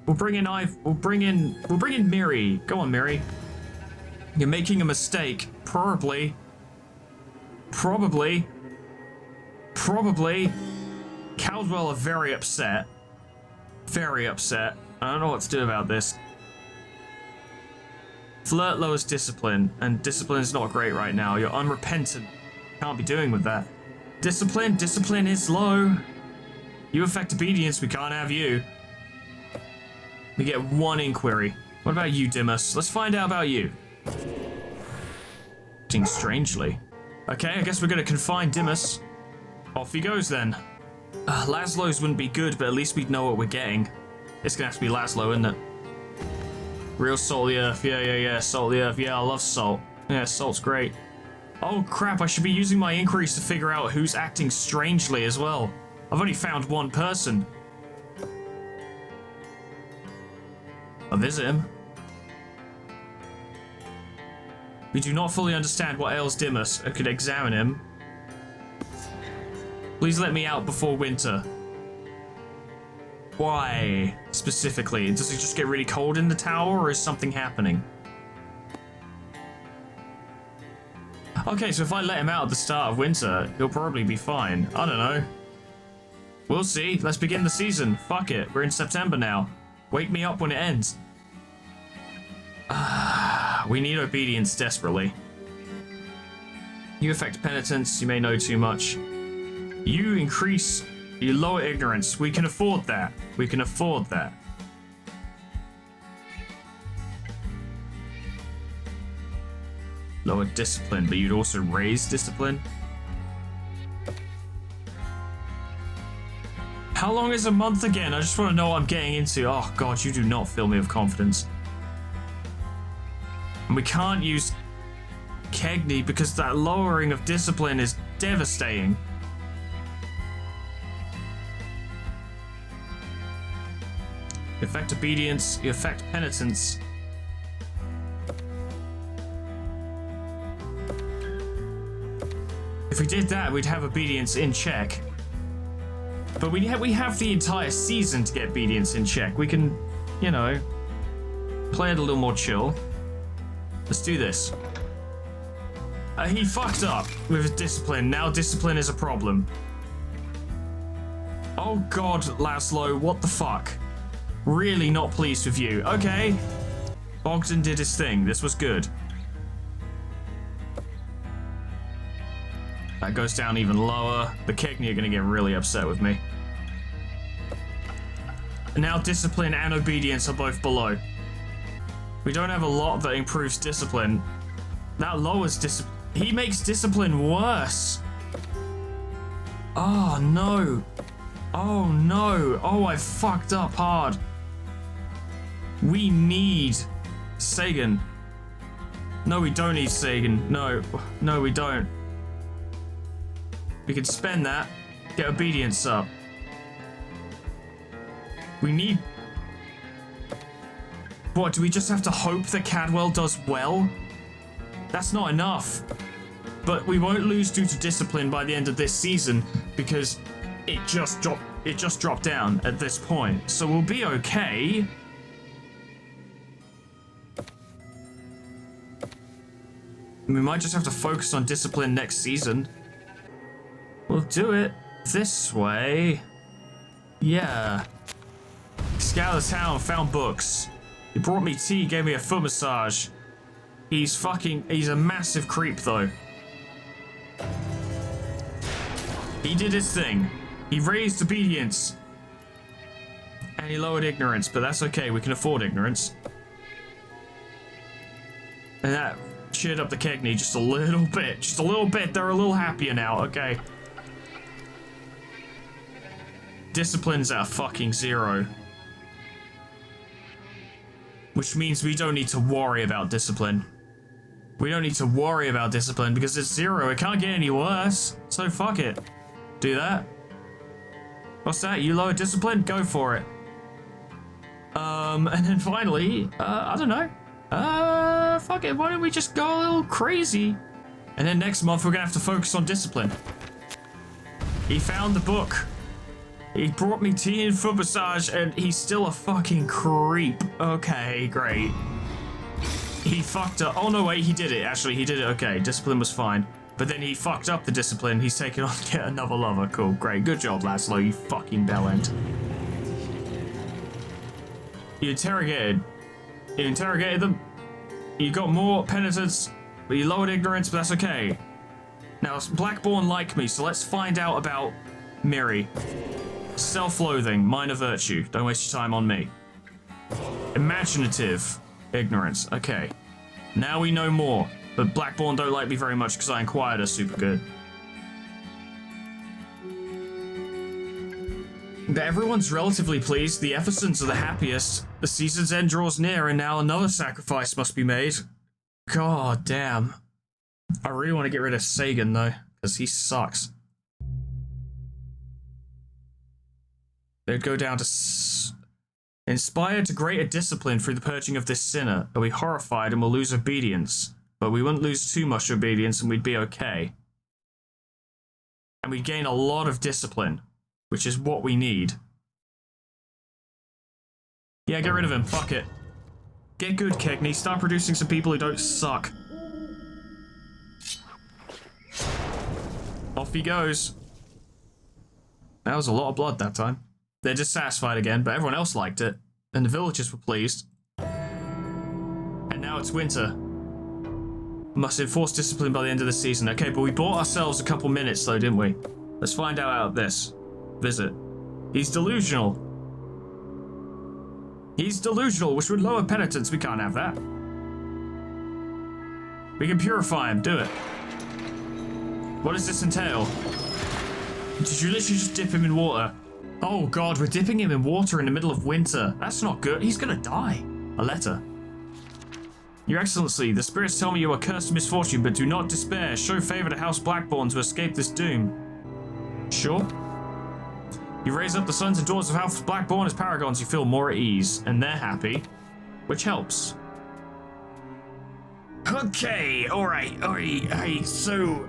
Speaker 2: We'll bring in Miri. Go on, Miri. You're making a mistake. Probably. Caldwell are very upset. Very upset. I don't know what to do about this. Flirt lowers discipline, and discipline is not great right now. You're unrepentant. Can't be doing with that. Discipline is low. You affect obedience, we can't have you. We get one inquiry. What about you, Dimas? Let's find out about you. Acting strangely. Okay, I guess we're gonna confine Dimas. Off he goes then. Laszlo's wouldn't be good, but at least we'd know what we're getting. It's gonna have to be Laszlo, isn't it? Real salt of the earth. Yeah. Salt of the earth. Yeah, I love salt. Yeah, salt's great. Oh crap, I should be using my inquiries to figure out who's acting strangely as well. I've only found one person. I'll visit him. We do not fully understand what ails Dimas. I could examine him. Please let me out before winter. Why, specifically? Does it just get really cold in the tower, or is something happening? Okay, so if I let him out at the start of winter, he'll probably be fine. I don't know. We'll see. Let's begin the season. Fuck it. We're in September now. Wake me up when it ends. We need obedience desperately. You affect penitence. You may know too much. You lower ignorance. We can afford that. We can afford that. Lower discipline, but you'd also raise discipline. How long is a month again? I just want to know what I'm getting into. Oh god, you do not fill me with confidence. And we can't use Kegney because that lowering of discipline is devastating. You affect obedience, you affect penitence. If we did that, we'd have obedience in check. But we have the entire season to get obedience in check. We can, you know, play it a little more chill. Let's do this. He fucked up with his discipline. Now discipline is a problem. Oh god, Laszlo, what the fuck? Really not pleased with you. Okay. Bogdan did his thing. This was good. That goes down even lower. The Kegney are going to get really upset with me. Now discipline and obedience are both below. We don't have a lot that improves discipline. That lowers discipline. He makes discipline worse. Oh no. Oh no. Oh, I fucked up hard. We need Sagan. No, we don't need Sagan. No. No, we don't. We can spend that. Get obedience up. We need... What, do we just have to hope that Cadwell does well? That's not enough. But we won't lose due to discipline by the end of this season because it just dropped down at this point. So we'll be okay. We might just have to focus on discipline next season. We'll do it this way. Yeah. Scoured the town, found books. He brought me tea, gave me a foot massage. He's a massive creep though. He did his thing. He raised obedience. And he lowered ignorance, but that's okay, we can afford ignorance. And that cheered up the Kegney just a little bit. Just a little bit, they're a little happier now, okay. Discipline's at a fucking 0. Which means we don't need to worry about discipline. We don't need to worry about discipline because it's 0. It can't get any worse. So fuck it. Do that. What's that? You lower discipline? Go for it. And then finally, I don't know. Fuck it. Why don't we just go a little crazy? And then next month we're gonna have to focus on discipline. He found the book. He brought me tea and foot massage, and he's still a fucking creep. Okay, great. He fucked up. Oh, no, wait, he did it. Actually, he did it. Okay, discipline was fine. But then he fucked up the discipline. He's taken on yet another lover. Cool, great. Good job, Laszlo, you fucking bellend. You interrogated them. You got more penitence, but you lowered ignorance, but that's okay. Now, Blackborn like me, so let's find out about Miri. Self-loathing, minor virtue. Don't waste your time on me. Imaginative, ignorance. Okay. Now we know more. But Blackborn don't like me very much because I inquired her super good. But everyone's relatively pleased. The Eversons are the happiest. The season's end draws near, and now another sacrifice must be made. God damn. I really want to get rid of Sagan though, because he sucks. They'd go down to inspired to greater discipline through the purging of this sinner. Are we horrified and will lose obedience? But we wouldn't lose too much obedience and we'd be okay. And we'd gain a lot of discipline, which is what we need. Yeah, get rid of him. Fuck it. Get good, Kegney. Start producing some people who don't suck. Off he goes. That was a lot of blood that time. They're dissatisfied again, but everyone else liked it, and the villagers were pleased. And now it's winter. Must enforce discipline by the end of the season. Okay, but we bought ourselves a couple minutes though, didn't we? Let's find out of this. Visit. He's delusional. He's delusional, which would lower penitence. We can't have that. We can purify him. Do it. What does this entail? Did you literally just dip him in water? Oh god, we're dipping him in water in the middle of winter. That's not good. He's gonna die. A letter. Your Excellency, the spirits tell me you are cursed with misfortune, but do not despair. Show favor to House Blackborn to escape this doom. Sure. You raise up the sons and daughters of House Blackborn as paragons. You feel more at ease, and they're happy, which helps. Okay, alright, so...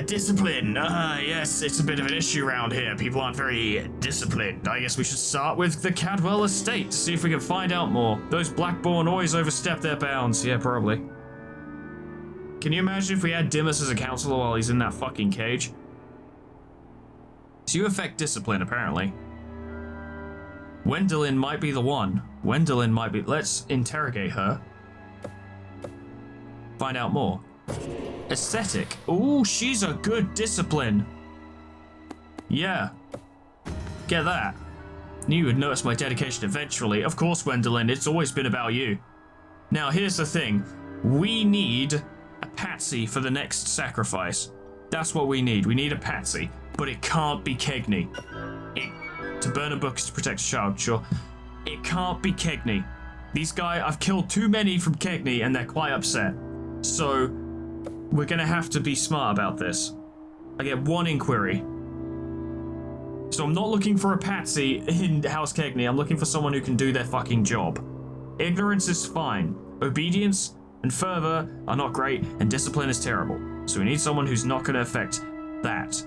Speaker 2: discipline. Yes, it's a bit of an issue around here. People aren't very disciplined. I guess we should start with the Cadwell estate to see if we can find out more. Those Blackborn always overstep their bounds. Yeah, probably. Can you imagine if we had Dimas as a counselor while he's in that fucking cage? So you affect discipline, apparently. Wendelin might be the one. Wendelin might be... Let's interrogate her. Find out more. Aesthetic. Ooh, she's a good discipline. Yeah. Get that. Knew you would notice my dedication eventually. Of course, Wendelin, it's always been about you. Now, here's the thing. We need a patsy for the next sacrifice. That's what we need. We need a patsy. But it can't be Kegney. To burn a book is to protect a child, sure. It can't be Kegney. These guys, I've killed too many from Kegney and they're quite upset. So, we're gonna have to be smart about this. I get one inquiry. So I'm not looking for a patsy in House Cagney. I'm looking for someone who can do their fucking job. Ignorance is fine. Obedience and fervor are not great, and discipline is terrible. So we need someone who's not going to affect that.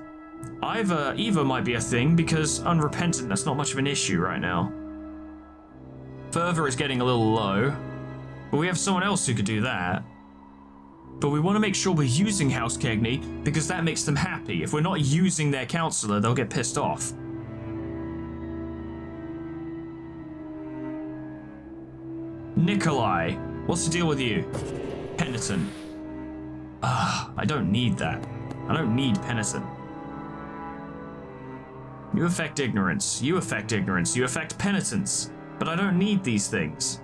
Speaker 2: Eva might be a thing, because unrepentant, that's not much of an issue right now. Fervor is getting a little low, but we have someone else who could do that. But we want to make sure we're using House Cagney, because that makes them happy. If we're not using their counselor, they'll get pissed off. Nikolai, what's the deal with you? Penitent. I don't need that. I don't need penitent. You affect ignorance. You affect ignorance. You affect penitence. But I don't need these things.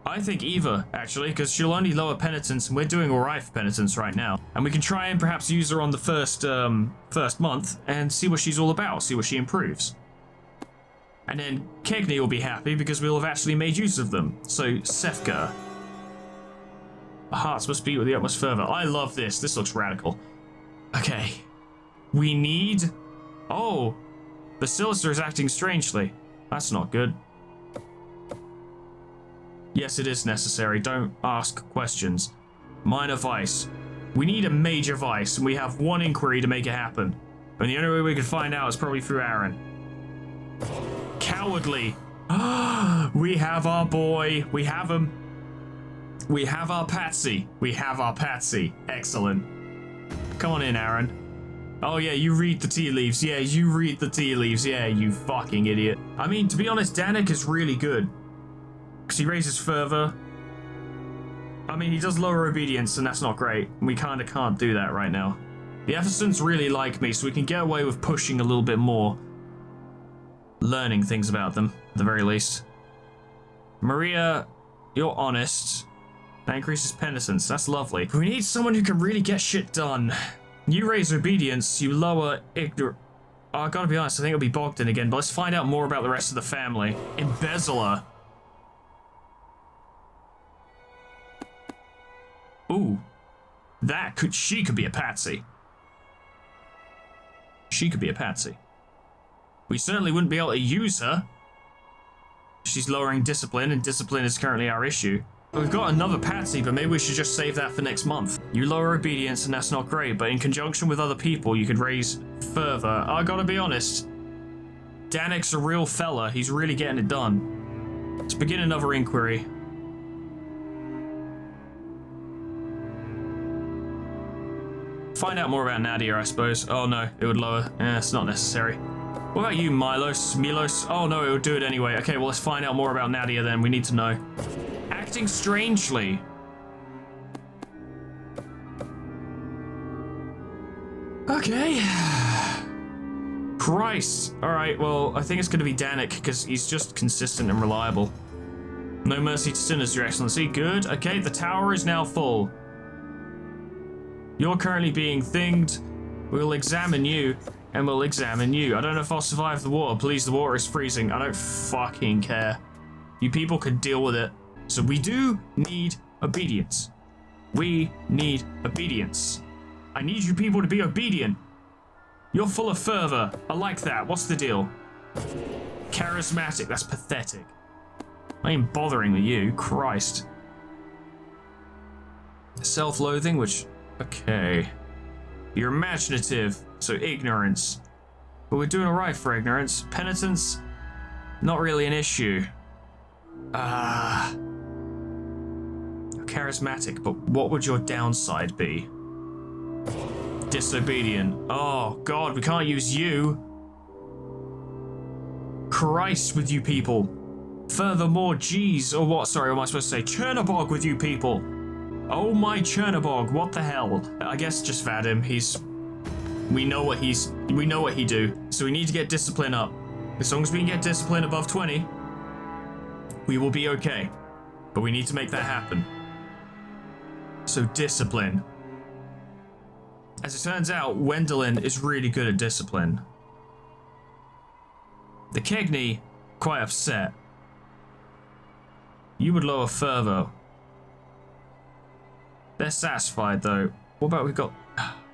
Speaker 2: I think Eva, actually, because she'll only lower penitence, and we're doing alright for penitence right now. And we can try and perhaps use her on the first month and see what she's all about, see what she improves. And then Cagney will be happy because we'll have actually made use of them. So, Sefka. Our hearts must beat with the utmost fervor. I love this. This looks radical. Okay. We need... Oh! Basilica is acting strangely. That's not good. Yes, it is necessary. Don't ask questions. Minor vice. We need a major vice, and we have one inquiry to make it happen. And the only way we can find out is probably through Aaron. Cowardly. We have our boy. We have him. We have our patsy. We have our patsy. Excellent. Come on in, Aaron. Oh yeah, you read the tea leaves. Yeah, you read the tea leaves. Yeah, you fucking idiot. I mean, to be honest, Danik is really good. Because he raises fervor. I mean, he does lower obedience, and that's not great. We kind of can't do that right now. The Ephersons really like me, so we can get away with pushing a little bit more. Learning things about them, at the very least. Maria, you're honest. That increases penitence. That's lovely. We need someone who can really get shit done. You raise obedience, you lower ignor... Oh, I gotta be honest, I think it'll be Bogdan again, but let's find out more about the rest of the family. Embezzler. Ooh. She could be a patsy. She could be a patsy. We certainly wouldn't be able to use her. She's lowering discipline, and discipline is currently our issue. We've got another patsy, but maybe we should just save that for next month. You lower obedience, and that's not great, but in conjunction with other people, you could raise fervor. I gotta be honest. Danik's a real fella. He's really getting it done. Let's begin another inquiry. Find out more about Nadia, I suppose. Oh no, it would lower. It's not necessary. What about you, Milos? Oh no, it would do it anyway. Okay, well, let's find out more about Nadia then. We need to know. Acting strangely. Okay. Christ. Alright, well, I think it's going to be Danik, because he's just consistent and reliable. No mercy to sinners, Your Excellency. Good. Okay, the tower is now full. You're currently being thinged. We'll examine you, and we'll examine you. I don't know if I'll survive the water. Please, the water is freezing. I don't fucking care. You people can deal with it. So we do need obedience. We need obedience. I need you people to be obedient. You're full of fervor. I like that. What's the deal? Charismatic. That's pathetic. I ain't bothering with you. Christ. Self-loathing, which... Okay. You're imaginative, so ignorance. But we're doing alright for ignorance. Penitence, not really an issue. Charismatic, but what would your downside be? Disobedient. Oh god, we can't use you. Christ with you people. Furthermore, geez, or what? Sorry, what am I supposed to say? Chernobog with you people. Oh my Chernobog, what the hell? I guess just Vadim, we know what he do. So we need to get discipline up. As long as we can get discipline above 20, we will be okay. But we need to make that happen. So discipline. As it turns out, Wendelin is really good at discipline. The Cagney, quite upset. You would lower fervor. They're satisfied though. What about we've got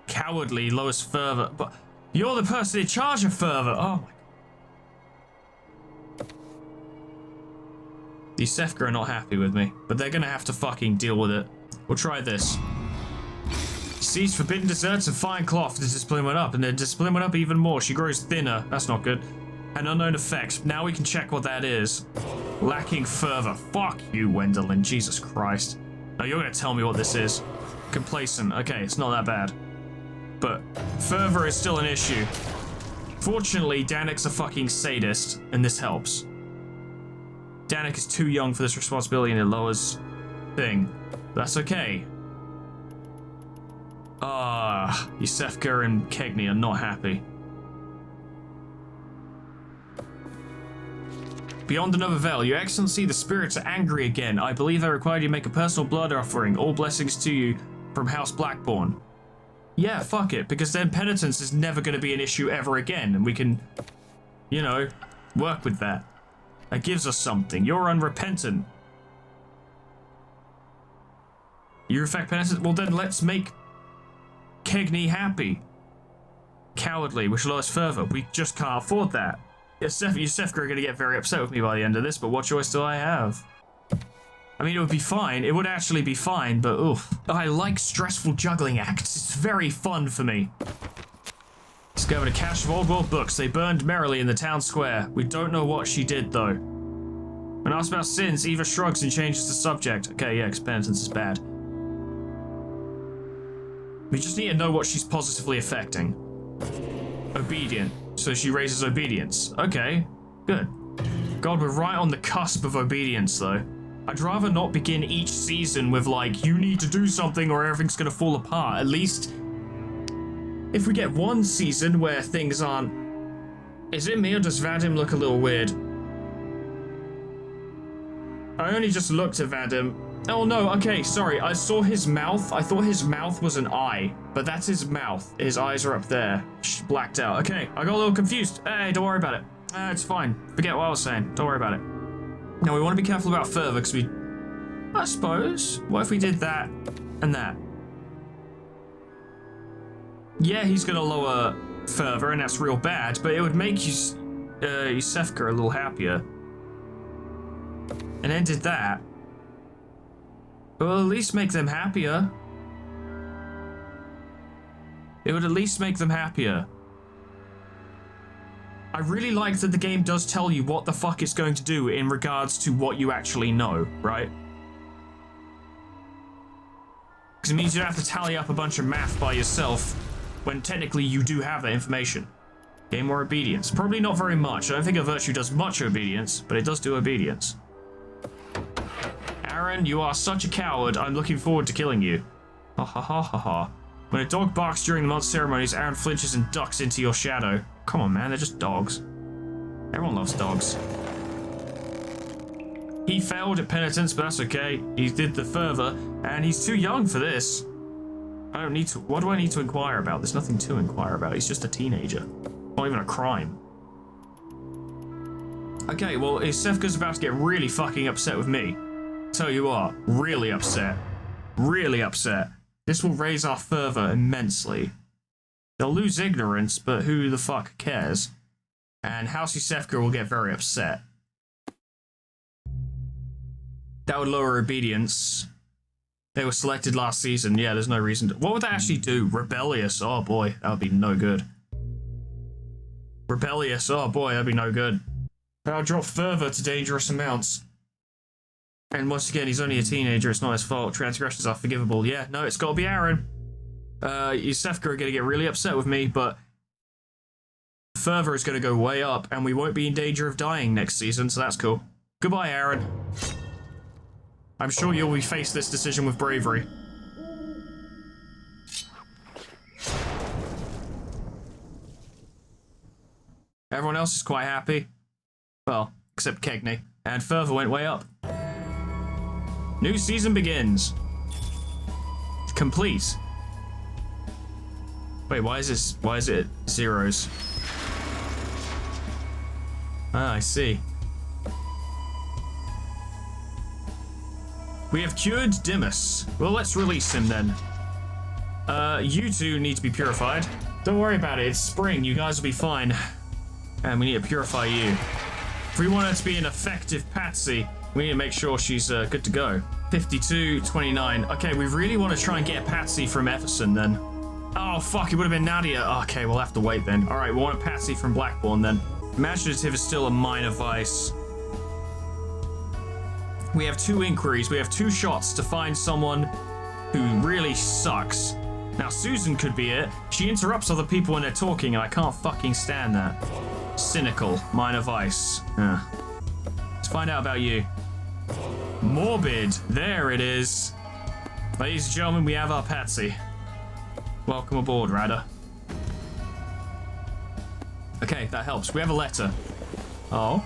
Speaker 2: cowardly, lowest fervor, but you're the person in charge of fervor. Oh my god. The Sefka are not happy with me, but they're gonna have to fucking deal with it. We'll try this. Seized forbidden desserts and fine cloth. The discipline went up, and the discipline went up even more. She grows thinner. That's not good. An unknown effects. Now we can check what that is. Lacking fervor. Fuck you, Wendelin. Jesus Christ. Now you're gonna tell me what this is. Complacent. Okay, it's not that bad. But fervor is still an issue. Fortunately, Danik's a fucking sadist, and this helps. Danik is too young for this responsibility, and it lowers thing. That's okay. Yusefka and Kegney are not happy. Beyond another veil, Your Excellency, the spirits are angry again. I believe I require you to make a personal blood offering. All blessings to you from House Blackbourne. Yeah, fuck it, because then penitence is never going to be an issue ever again, and we can, you know, work with that. That gives us something. You're unrepentant. You affect penitence? Well then let's make Kegney happy. Cowardly, which lowers fervor. We just can't afford that. Yusefka are going to get very upset with me by the end of this, but what choice do I have? I mean, it would be fine. It would actually be fine, but oof. I like stressful juggling acts. It's very fun for me. Discovered a cache of old world books. They burned merrily in the town square. We don't know what she did, though. When asked about sins, Eva shrugs and changes the subject. Okay, yeah, because penitence is bad. We just need to know what she's positively affecting. Obedient. So she raises obedience. Okay, good. God, we're right on the cusp of obedience, though. I'd rather not begin each season with, like, you need to do something or everything's gonna fall apart. At least, if we get one season where things aren't... Is it me or does Vadim look a little weird? I only just looked at Vadim. Oh no, okay, sorry. I saw his mouth. I thought his mouth was an eye, but that's his mouth. His eyes are up there. Blacked out. Okay, I got a little confused. Hey, don't worry about it. It's fine. Forget what I was saying. Don't worry about it. Now, we want to be careful about fervor, because we... I suppose. What if we did that and that? Yeah, he's going to lower fervor, and that's real bad, but it would make Yusefka a little happier. And then did that. It will at least make them happier. It would at least make them happier. I really like that the game does tell you what the fuck it's going to do in regards to what you actually know, right? Because it means you don't have to tally up a bunch of math by yourself when technically you do have that information. Gain more obedience. Probably not very much. I don't think a virtue does much obedience, but it does do obedience. Aaron, you are such a coward. I'm looking forward to killing you. Ha ha ha ha ha. When a dog barks during the month ceremonies, Aaron flinches and ducks into your shadow. Come on, man, they're just dogs. Everyone loves dogs. He failed at penitence, but that's okay. He did the fervor, and he's too young for this. I don't need to... What do I need to inquire about? There's nothing to inquire about. He's just a teenager. Not even a crime. Okay, well, Yusefka's about to get really fucking upset with me. Tell you what, really upset. Really upset. This will raise our fervor immensely. They'll lose ignorance, but who the fuck cares? And House Yusefka will get very upset. That would lower obedience. They were selected last season. Yeah, there's no reason to... What would that actually do? Rebellious. Oh boy, that would be no good. Rebellious. Oh boy, that'd be no good. That'll drop fervor to dangerous amounts. And once again, he's only a teenager. It's not his fault. Transgressions are forgivable. Yeah, no, it's got to be Aaron. Yusefka are going to get really upset with me, but fervor is going to go way up, and we won't be in danger of dying next season, so that's cool. Goodbye, Aaron. I'm sure you'll face this decision with bravery. Everyone else is quite happy. Well, except Kegney. And fervor went way up. New season begins. Complete. Wait, why is it zeros? Ah, I see. We have cured Dimas. Well, let's release him then. You two need to be purified. Don't worry about it, it's spring, you guys will be fine. And we need to purify you. If we want her to be an effective patsy, We need to make sure she's good to go. 52-29. Okay, we really want to try and get Patsy from Everson then. Oh, fuck, it would have been Nadia. Okay, we'll have to wait then. All right, we want a Patsy from Blackbourne then. Imaginative is still a minor vice. We have 2 inquiries. We have 2 shots to find someone who really sucks. Now, Susan could be it. She interrupts other people when they're talking, and I can't fucking stand that. Cynical, minor vice. Let's find out about you. Morbid. There it is. Ladies and gentlemen, we have our Patsy. Welcome aboard, Radha. Okay, that helps. We have a letter. Oh.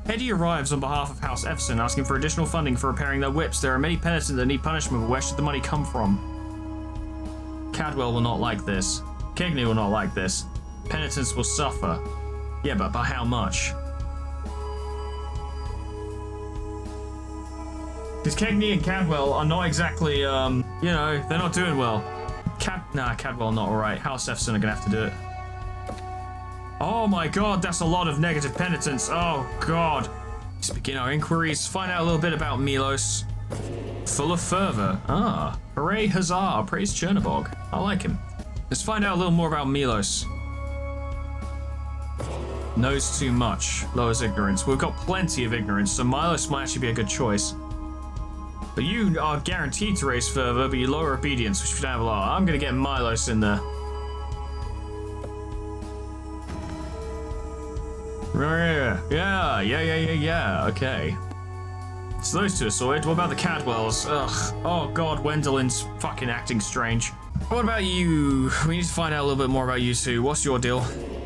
Speaker 2: Eddie arrives on behalf of House Everson, asking for additional funding for repairing their whips. There are many penitents that need punishment, but where should the money come from? Cadwell will not like this. Kegney will not like this. Penitents will suffer. Yeah, but by how much? Because Kegney and Cadwell are not exactly, you know, they're not doing well. Cadwell not alright. House Everson are gonna have to do it. Oh my god, that's a lot of negative penitence. Oh god. Let's begin our inquiries. Find out a little bit about Milos. Full of fervor. Ah. Hooray, huzzah. Praise Chernobog. I like him. Let's find out a little more about Milos. Knows too much. Lowers ignorance. We've got plenty of ignorance, so Milos might actually be a good choice. But you are guaranteed to raise fervor, but you lower obedience, which we don't have a lot. I'm gonna get Milos in there. Yeah. Okay. So those 2 are sorted. What about the Cadwells? Ugh. Oh god, Wendellin's fucking acting strange. What about you? We need to find out a little bit more about you 2. What's your deal?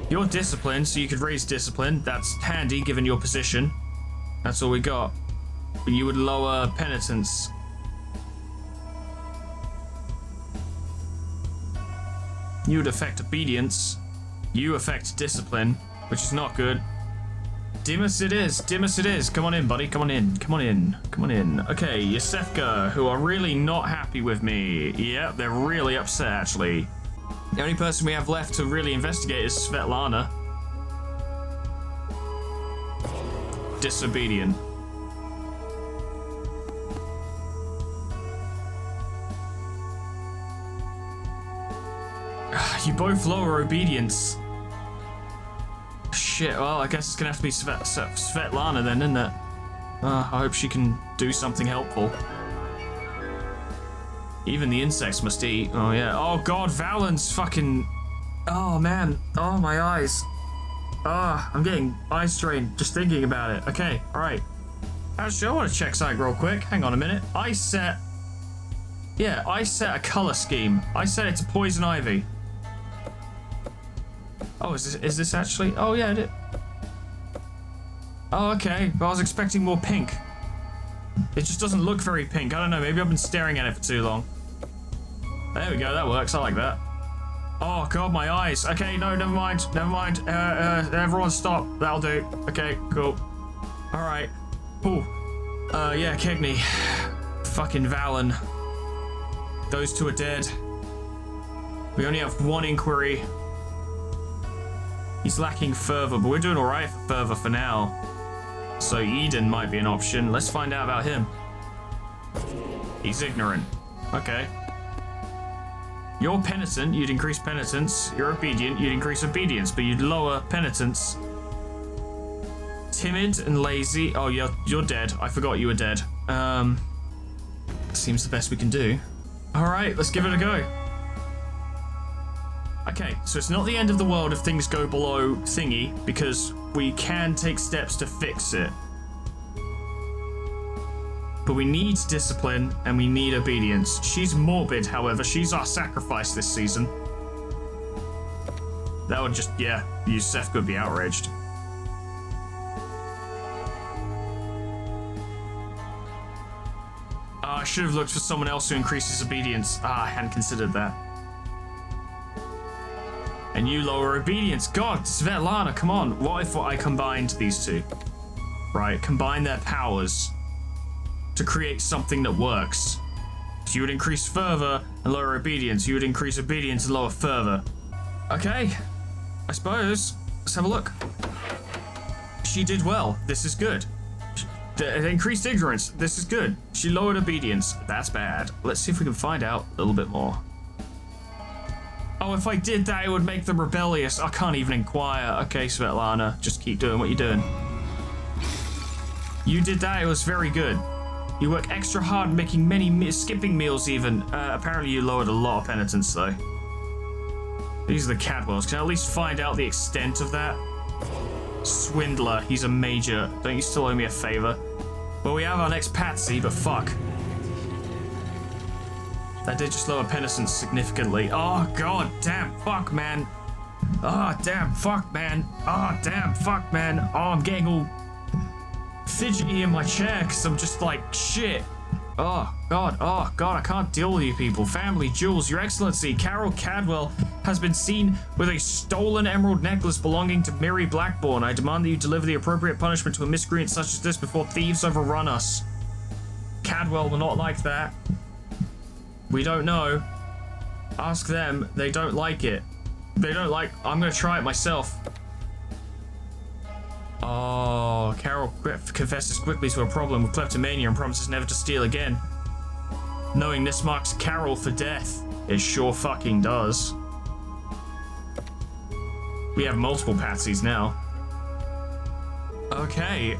Speaker 2: You're disciplined, so you could raise discipline. That's handy, given your position. That's all we got. But you would lower penitence. You would affect obedience. You affect discipline, which is not good. Dimas it is. Dimas it is. Come on in, buddy. Come on in. Come on in. Come on in. Okay, Yosefka, who are really not happy with me. Yeah, they're really upset, actually. The only person we have left to really investigate is Svetlana. Disobedient. You both lower obedience. Shit, well, I guess it's gonna have to be Svetlana then, isn't it? I hope she can do something helpful. Even the insects must eat. Oh, yeah. Oh, God, Valen's fucking... Oh, man. Oh, my eyes. I'm getting eye strain just thinking about it. Okay, all right. Actually, I want to check something real quick. Hang on a minute. I set a color scheme. I set it to poison ivy. Oh, is this actually? Oh, yeah, it is. Oh, okay. Well, I was expecting more pink. It just doesn't look very pink. I don't know. Maybe I've been staring at it for too long. There we go. That works. I like that. Oh, God, my eyes. Okay, no, never mind. Never mind. Everyone stop. That'll do. Okay, cool. All right. Ooh. Yeah, Kegney. Fucking Valen. Those 2 are dead. We only have 1 inquiry. He's lacking fervor, but we're doing all right for fervor for now. So Eden might be an option. Let's find out about him. He's ignorant. Okay. You're penitent, you'd increase penitence. You're obedient, you'd increase obedience, but you'd lower penitence. Timid and lazy. Oh, you're dead. I forgot you were dead. Seems the best we can do. All right, let's give it a go. Okay, so it's not the end of the world if things go below thingy, because we can take steps to fix it. But we need discipline, and we need obedience. She's morbid, however. She's our sacrifice this season. That would just, yeah, Yusef could be outraged. I should have looked for someone else who increases obedience. I hadn't considered that. And you lower obedience. God, Svetlana, come on. What if I combined these 2? Right, combine their powers to create something that works. So you would increase fervor and lower obedience. You would increase obedience and lower fervor. Okay, I suppose. Let's have a look. She did well. This is good. Increased ignorance. This is good. She lowered obedience. That's bad. Let's see if we can find out a little bit more. Oh, if I did that, it would make them rebellious. I can't even inquire. Okay, Svetlana, just keep doing what you're doing. You did that. It was very good. You work extra hard making skipping meals even. Apparently you lowered a lot of penitence, though. These are the Cadwells. Can I at least find out the extent of that? Swindler. He's a major. Don't you still owe me a favor? Well, we have our next patsy, but fuck. That did just lower penitence significantly. Oh, god damn. Fuck, man. Oh, damn. Fuck, man. Oh, damn. Fuck, man. Oh, I'm getting all fidgety in my chair because I'm just like, shit. Oh, God. Oh, God. I can't deal with you people. Family jewels. Your Excellency, Carol Cadwell has been seen with a stolen emerald necklace belonging to Mary Blackbourne. I demand that you deliver the appropriate punishment to a miscreant such as this before thieves overrun us. Cadwell will not like that. We don't know. Ask them. They don't like it. They don't like... I'm going to try it myself. Oh, Carol confesses quickly to a problem with kleptomania and promises never to steal again. Knowing this marks Carol for death. It sure fucking does. We have multiple patsies now. Okay.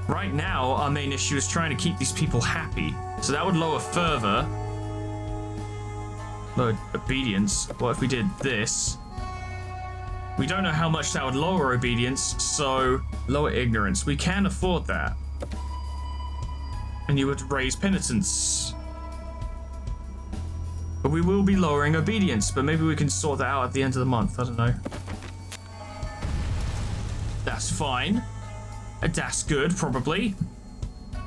Speaker 2: Right now, our main issue is trying to keep these people happy. So that would lower fervor. Lower obedience. What if we did this? We don't know how much that would lower obedience, so lower ignorance. We can afford that. And you would raise penitence. But we will be lowering obedience, but maybe we can sort that out at the end of the month. I don't know. That's fine. That's good, probably.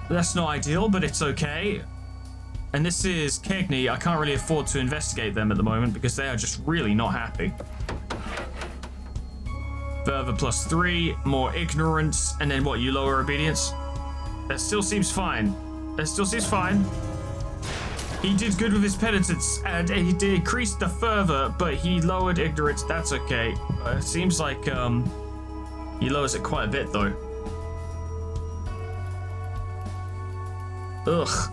Speaker 2: That's not ideal, but it's okay. And this is Cagney. I can't really afford to investigate them at the moment because they are just really not happy. Fervor +3, more ignorance, and then what, you lower obedience? That still seems fine. That still seems fine. He did good with his penitence, and he did increase the fervor, but he lowered ignorance. That's okay. It seems like he lowers it quite a bit, though. Ugh.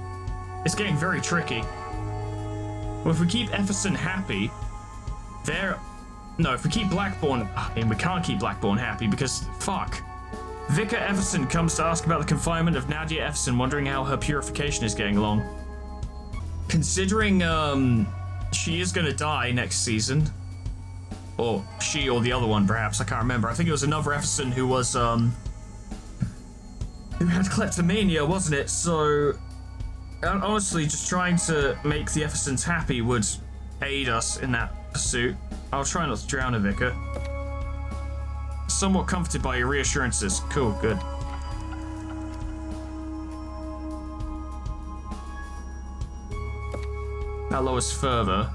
Speaker 2: It's getting very tricky. Well, if we keep Efferson happy, no, if we keep Blackbourne... I mean, we can't keep Blackbourne happy because... Fuck. Vicar Everson comes to ask about the confinement of Nadia Everson, wondering how her purification is getting along. Considering, she is going to die next season. Or she or the other one, perhaps. I can't remember. I think it was another Everson who was, who had kleptomania, wasn't it? So... honestly, just trying to make the Eversons happy would aid us in that pursuit. I'll try not to drown a vicar. Somewhat comforted by your reassurances. Cool, good. That lowers fervor.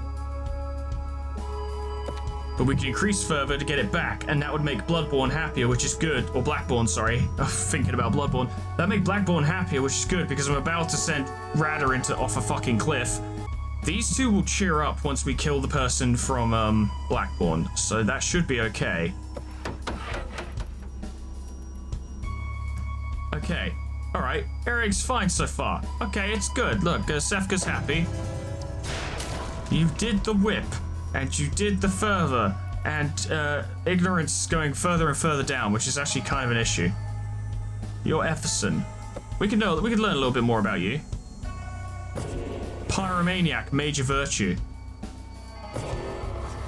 Speaker 2: But we can increase fervor to get it back, and that would make Bloodborne happier, which is good. Or Blackbourne, sorry. Thinking about Bloodborne. That'd make Blackbourne happier, which is good, because I'm about to send Radar off a fucking cliff. These two will cheer up once we kill the person from, Blackbourne, so that should be okay. Okay. Alright. Eric's fine so far. Okay, it's good. Look, Sefka's happy. You did the whip. And you did the fervor, and ignorance is going further and further down, which is actually kind of an issue. You're Efferson. We could learn a little bit more about you. Pyromaniac, major virtue.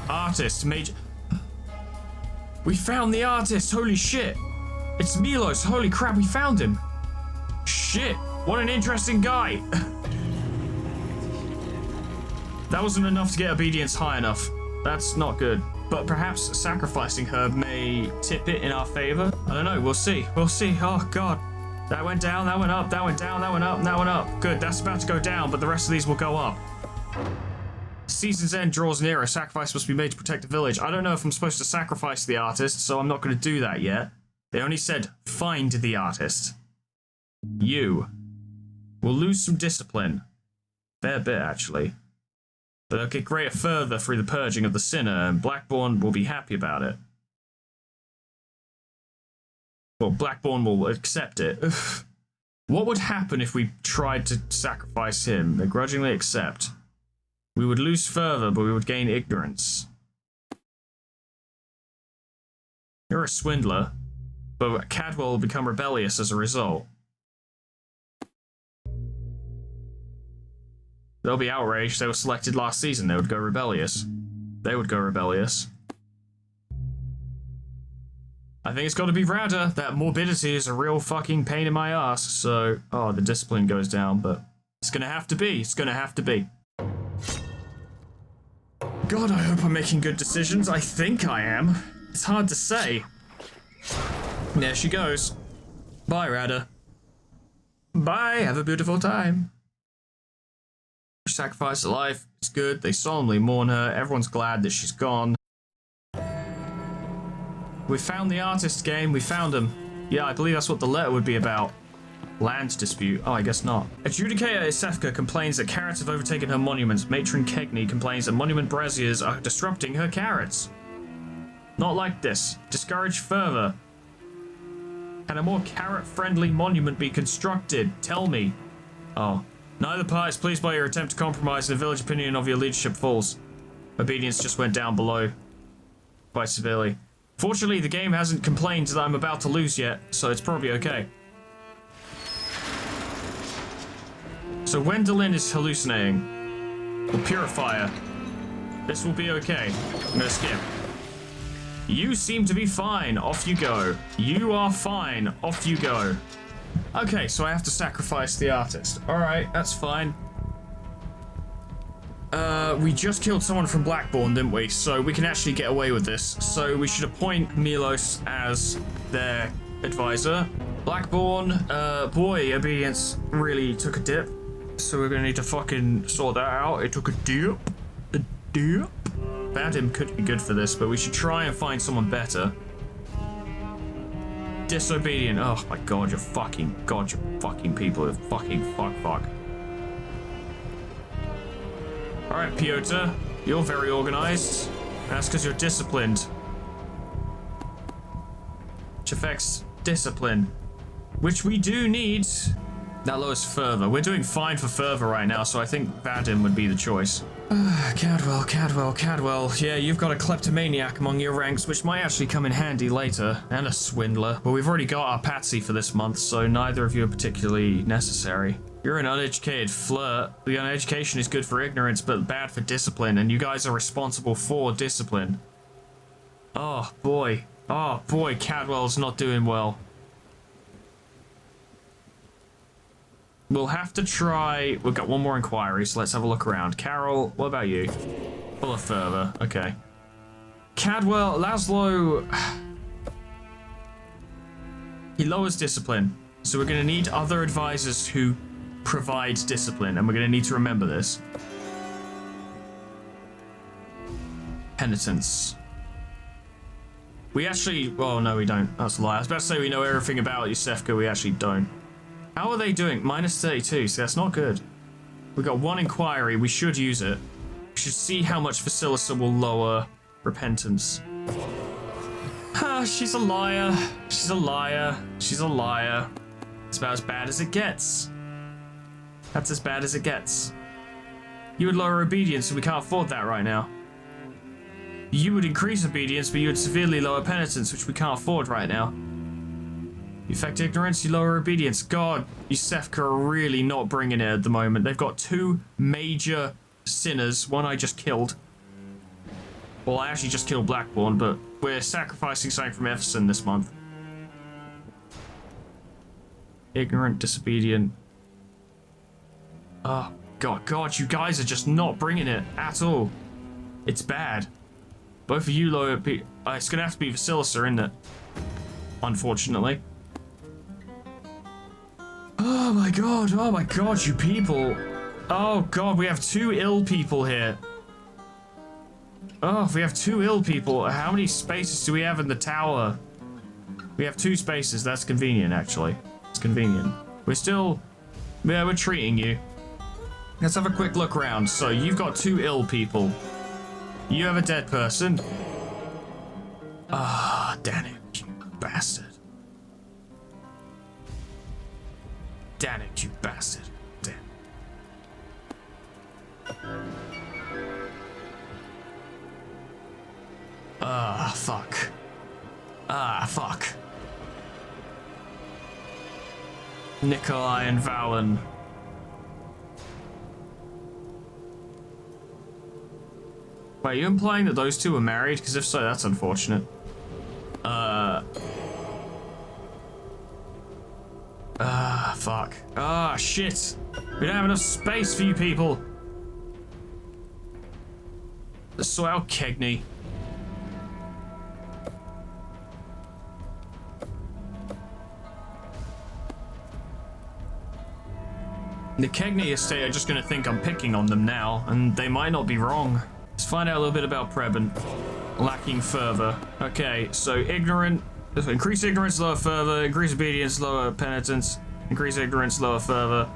Speaker 2: Artist, major... We found the artist, holy shit. It's Milos, holy crap, we found him. Shit, what an interesting guy. That wasn't enough to get obedience high enough. That's not good. But perhaps sacrificing her may tip it in our favor? I don't know, we'll see. We'll see. Oh, God. That went down, that went up, that went down, that went up, and that went up. Good, that's about to go down, but the rest of these will go up. Season's end draws nearer. Sacrifice must be made to protect the village. I don't know if I'm supposed to sacrifice the artist, so I'm not going to do that yet. They only said, find the artist. You will lose some discipline. Fair bit, actually. But they'll get greater further through the purging of the sinner, and Blackbourne will be happy about it. Well, Blackbourne will accept it. What would happen if we tried to sacrifice him? Begrudgingly accept. We would lose further, but we would gain ignorance. You're a swindler, but Cadwell will become rebellious as a result. They'll be outraged. They were selected last season. They would go rebellious. They would go rebellious. I think it's got to be Rada. That morbidity is a real fucking pain in my ass. So, oh, the discipline goes down, but it's gonna have to be. It's gonna have to be. God, I hope I'm making good decisions. I think I am. It's hard to say. There she goes. Bye, Rada. Bye. Have a beautiful time. Sacrifice a life. It's good. They solemnly mourn her. Everyone's glad that she's gone. We found the artist game. We found him. Yeah, I believe that's what the letter would be about. Land dispute. Oh, I guess not. Adjudicator Isefka complains that carrots have overtaken her monuments. Matron Kegney complains that monument braziers are disrupting her carrots. Not like this. Discourage further. Can a more carrot-friendly monument be constructed? Tell me. Oh. Neither party is pleased by your attempt to compromise, and the village opinion of your leadership falls. Obedience just went down below. Quite severely. Fortunately, the game hasn't complained that I'm about to lose yet, so it's probably okay. So Wendelin is hallucinating. We'll purify her. This will be okay. I'm gonna skip. You seem to be fine. Off you go. You are fine. Off you go. Okay, so I have to sacrifice the artist. Alright, that's fine. We just killed someone from Blackbourne, didn't we? So we can actually get away with this. So we should appoint Milos as their advisor. Blackbourne, boy, obedience really took a dip. So we're gonna need to fucking sort that out. It took a dip. A dip. Vadim could be good for this, but we should try and find someone better. Disobedient. Oh my god, you're fucking people are fucking fuck. Alright, Piotr, you're very organized. That's because you're disciplined. Which affects discipline. Which we do need. That lowers further. We're doing fine for further right now, so I think Vadim would be the choice. Cadwell. Yeah, you've got a kleptomaniac among your ranks, which might actually come in handy later. And a swindler. But we've already got our patsy for this month, so neither of you are particularly necessary. You're an uneducated flirt. The uneducation is good for ignorance, but bad for discipline, and you guys are responsible for discipline. Oh, boy. Cadwell's not doing well. We'll have to try... We've got one more inquiry, so let's have a look around. Carol, what about you? Full of further. Okay. Cadwell, Laszlo... He lowers discipline. So we're going to need other advisors who provide discipline, and we're going to need to remember this. Penitence. We actually... Oh, no, we don't. That's a lie. I was about to say we know everything about Yusefka. We actually don't. How are they doing? Minus 32, so that's not good. We got one inquiry. We should use it. We should see how much Vasilisa will lower repentance. She's a liar. She's a liar. She's a liar. It's about as bad as it gets. That's as bad as it gets. You would lower obedience, so we can't afford that right now. You would increase obedience, but you would severely lower penitence, which we can't afford right now. You affect ignorance, you lower obedience. God, Yusefka are really not bringing it at the moment. They've got two major sinners. One I just killed. Well, I actually just killed Blackbourne, but we're sacrificing something from Everson this month. Ignorant, disobedient. Oh, God, you guys are just not bringing it at all. It's bad. Both of you lower... it's gonna have to be Vasilisa, isn't it? Unfortunately. Oh my god, you people. Oh god, we have two ill people here. Oh, we have two ill people. How many spaces do we have in the tower? We have 2 spaces. That's convenient, actually. It's convenient. We're still... Yeah, we're treating you. Let's have a quick look around. So, you've got 2 ill people. You have a dead person. Ah, damn it, you bastard. Damn it, you bastard. Damn. Fuck. Fuck. Nikolai and Valen. Wait, are you implying that those two were married? Because if so, that's unfortunate. Fuck. Shit. We don't have enough space for you people. Let's sort out Kegney. The Kegney estate are just gonna think I'm picking on them now, and they might not be wrong. Let's find out a little bit about Preben. Lacking fervor. Okay, so ignorant. Increase ignorance, lower fervor. Increase obedience, lower penitence. Increase ignorance, lower fervor.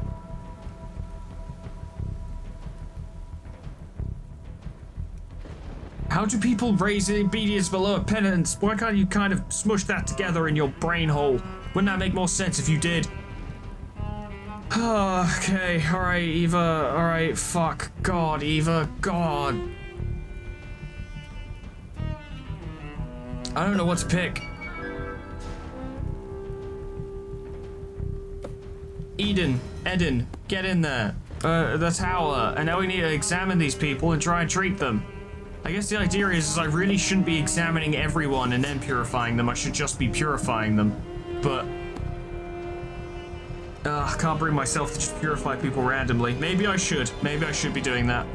Speaker 2: How do people raise obedience but lower penitence? Why can't you kind of smush that together in your brain hole? Wouldn't that make more sense if you did? Okay, alright, Eva. Alright, fuck. God, Eva. God. I don't know what to pick. Eden, get in there. The tower. And now we need to examine these people and try and treat them. I guess the idea is I really shouldn't be examining everyone and then purifying them. I should just be purifying them. But I can't bring myself to just purify people randomly. Maybe I should. Maybe I should be doing that.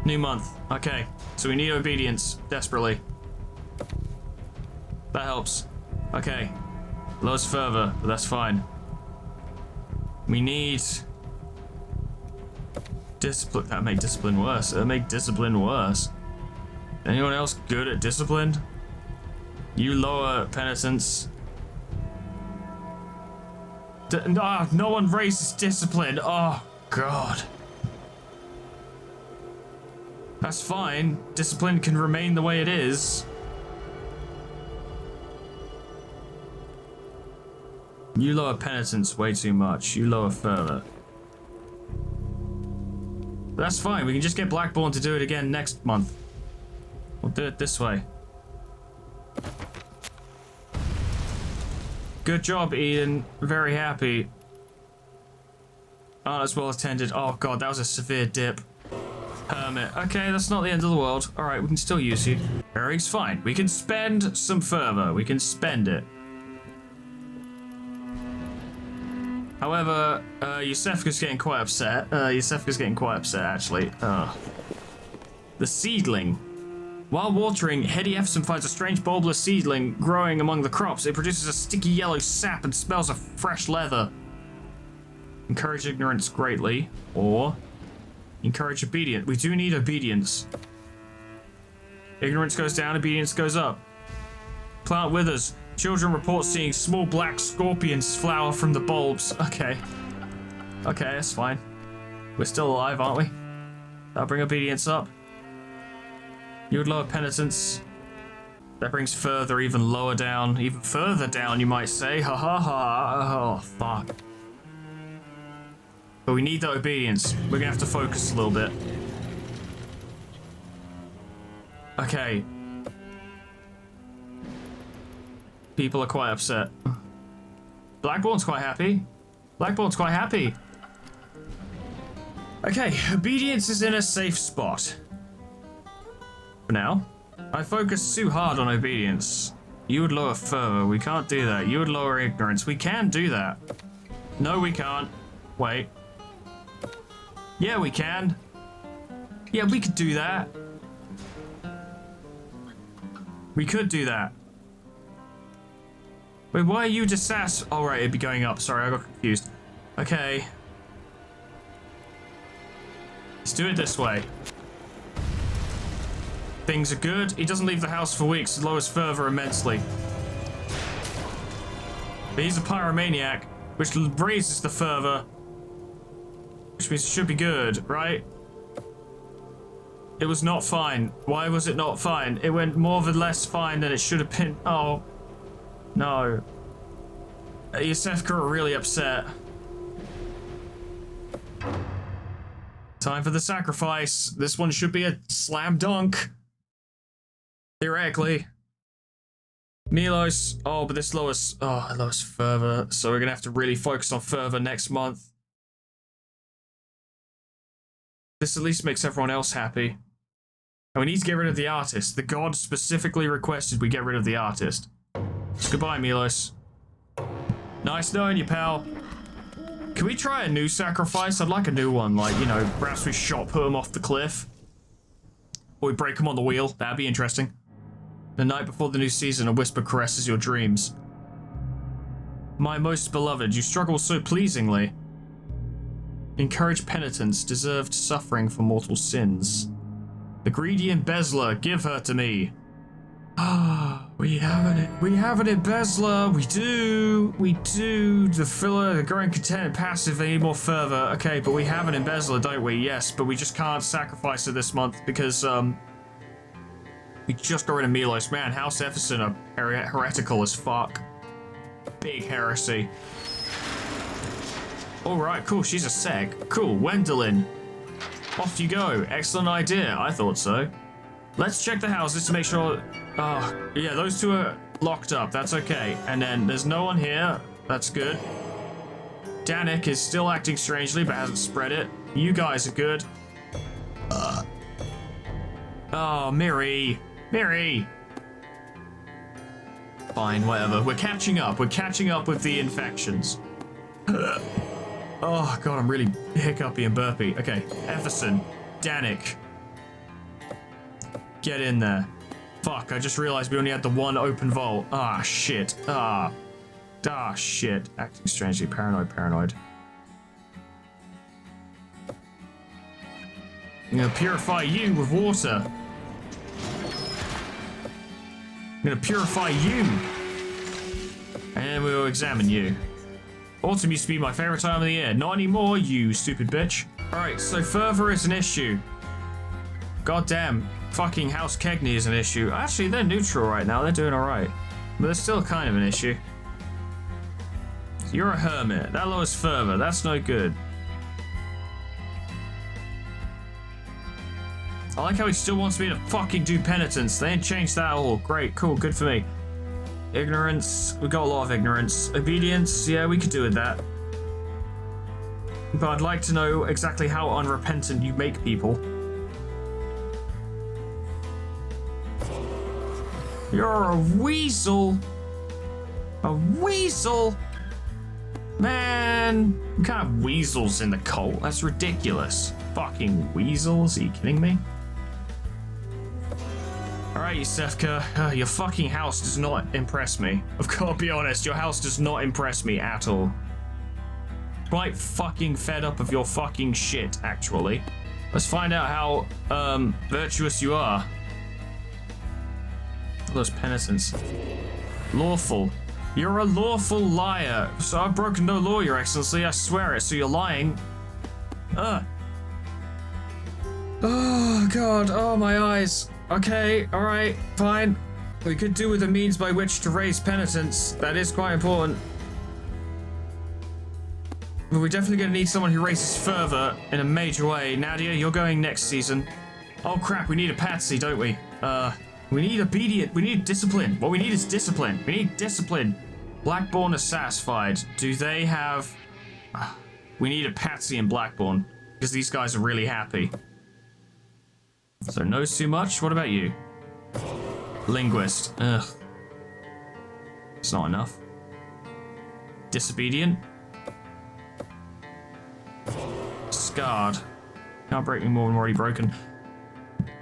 Speaker 2: New month. Okay. So we need obedience desperately. That helps. Okay. Lowers fervor, but that's fine. We need discipline. That made discipline worse. That made discipline worse. Anyone else good at discipline? You lower penitence. No one raises discipline. Oh, God. That's fine. Discipline can remain the way it is. You lower penitence way too much. You lower fervor. That's fine. We can just get Blackborn to do it again next month. We'll do it this way. Good job, Eden. Very happy. Oh, that's well attended. Oh, God, that was a severe dip. Hermit. Okay, that's not the end of the world. All right, we can still use you. Everything's fine. We can spend some fervor. We can spend it. However, Yusefka's getting quite upset. Actually. The seedling. While watering, Hetty Efson finds a strange bulbous seedling growing among the crops. It produces a sticky yellow sap and smells of fresh leather. Encourage ignorance greatly, or encourage obedience. We do need obedience. Ignorance goes down, obedience goes up. Plant withers. Children report seeing small black scorpions flower from the bulbs. Okay. Okay, that's fine. We're still alive, aren't we? That'll bring obedience up. You would lower penitence. That brings further, even lower down. Even further down, you might say. Ha ha ha. Oh, fuck. But we need that obedience. We're gonna have to focus a little bit. Okay. People are quite upset. Blackborn's quite happy. Blackborn's quite happy. Okay, obedience is in a safe spot. For now. I focus too hard on obedience. You would lower fervor. We can't do that. You would lower ignorance. We can do that. No, we can't. Wait. Yeah, we can. Yeah, we could do that. We could do that. Wait, why are you dissass? Oh, right, it'd be going up. Sorry, I got confused. Okay. Let's do it this way. Things are good. He doesn't leave the house for weeks. It lowers fervor immensely. But he's a pyromaniac, which raises the fervor. Which means it should be good, right? It was not fine. Why was it not fine? It went more than less fine than it should have been. Oh. No. Yosefka are really upset. Time for the sacrifice. This one should be a slam dunk. Theoretically. Milos. Oh, but this lowers... Oh, it lowers further. So we're going to have to really focus on further next month. This at least makes everyone else happy. And we need to get rid of the artist. The god specifically requested we get rid of the artist. So goodbye, Milos. Nice knowing you, pal. Can we try a new sacrifice? I'd like a new one. Like, you know, perhaps we put him off the cliff. Or we break him on the wheel. That'd be interesting. The night before the new season, a whisper caresses your dreams. My most beloved, you struggle so pleasingly. Encourage penitence, deserved suffering for mortal sins. The greedy embezzler, give her to me. Ah, we have an embezzler. We do. The filler, the growing content, passive, they need more fervor. Okay, but we have an embezzler, don't we? Yes, but we just can't sacrifice it this month because, we just got rid of Milos. Man, House Efferson are heretical as fuck. Big heresy. Alright, cool, she's a seg. Cool, Wendelin. Off you go. Excellent idea, I thought so. Let's check the houses to make sure... Oh, yeah, those two are locked up, that's okay. And then there's no one here, that's good. Danik is still acting strangely, but hasn't spread it. You guys are good. Oh, Miri. Fine, whatever. We're catching up. We're catching up with the infections. Oh, God, I'm really hiccupy and burpy. Okay, Efferson. Danik. Get in there. Fuck, I just realized we only had the one open vault. Ah, shit. Ah, shit. Acting strangely. Paranoid. I'm gonna purify you with water. I'm gonna purify you. And we will examine you. Autumn used to be my favorite time of the year. Not anymore, you stupid bitch. Alright, so fervor is an issue. Goddamn. Fucking House Kegney is an issue. Actually, they're neutral right now. They're doing alright. But they're still kind of an issue. You're a hermit. That lowers fervor. That's no good. I like how he still wants me to fucking do penitence. They ain't changed that at all. Great, cool, good for me. Ignorance. We got a lot of ignorance. Obedience. Yeah, we could do with that. But I'd like to know exactly how unrepentant you make people. You're a weasel. A weasel? Man, what kind of weasels in the cult? That's ridiculous. Fucking weasels? Are you kidding me? Alright, Yosefka, your fucking house does not impress me. I've got to be honest, your house does not impress me at all. Quite fucking fed up of your fucking shit, actually. Let's find out how, virtuous you are. Those penitents. Lawful. You're a lawful liar. So I've broken no law, Your Excellency, I swear it, so you're lying. Oh, God, oh, my eyes. Okay, alright, fine. We could do with a means by which to raise penitence. That is quite important. But we're definitely going to need someone who raises fervor in a major way. Nadia, you're going next season. Oh crap, we need a patsy, don't we? We need obedient, we need discipline. What we need is discipline. We need discipline. Blackbourne is satisfied. Do they have... we need a patsy in Blackbourne, because these guys are really happy. So knows too much? What about you? Linguist. Ugh. It's not enough. Disobedient. Scarred. Can't break me more than already broken.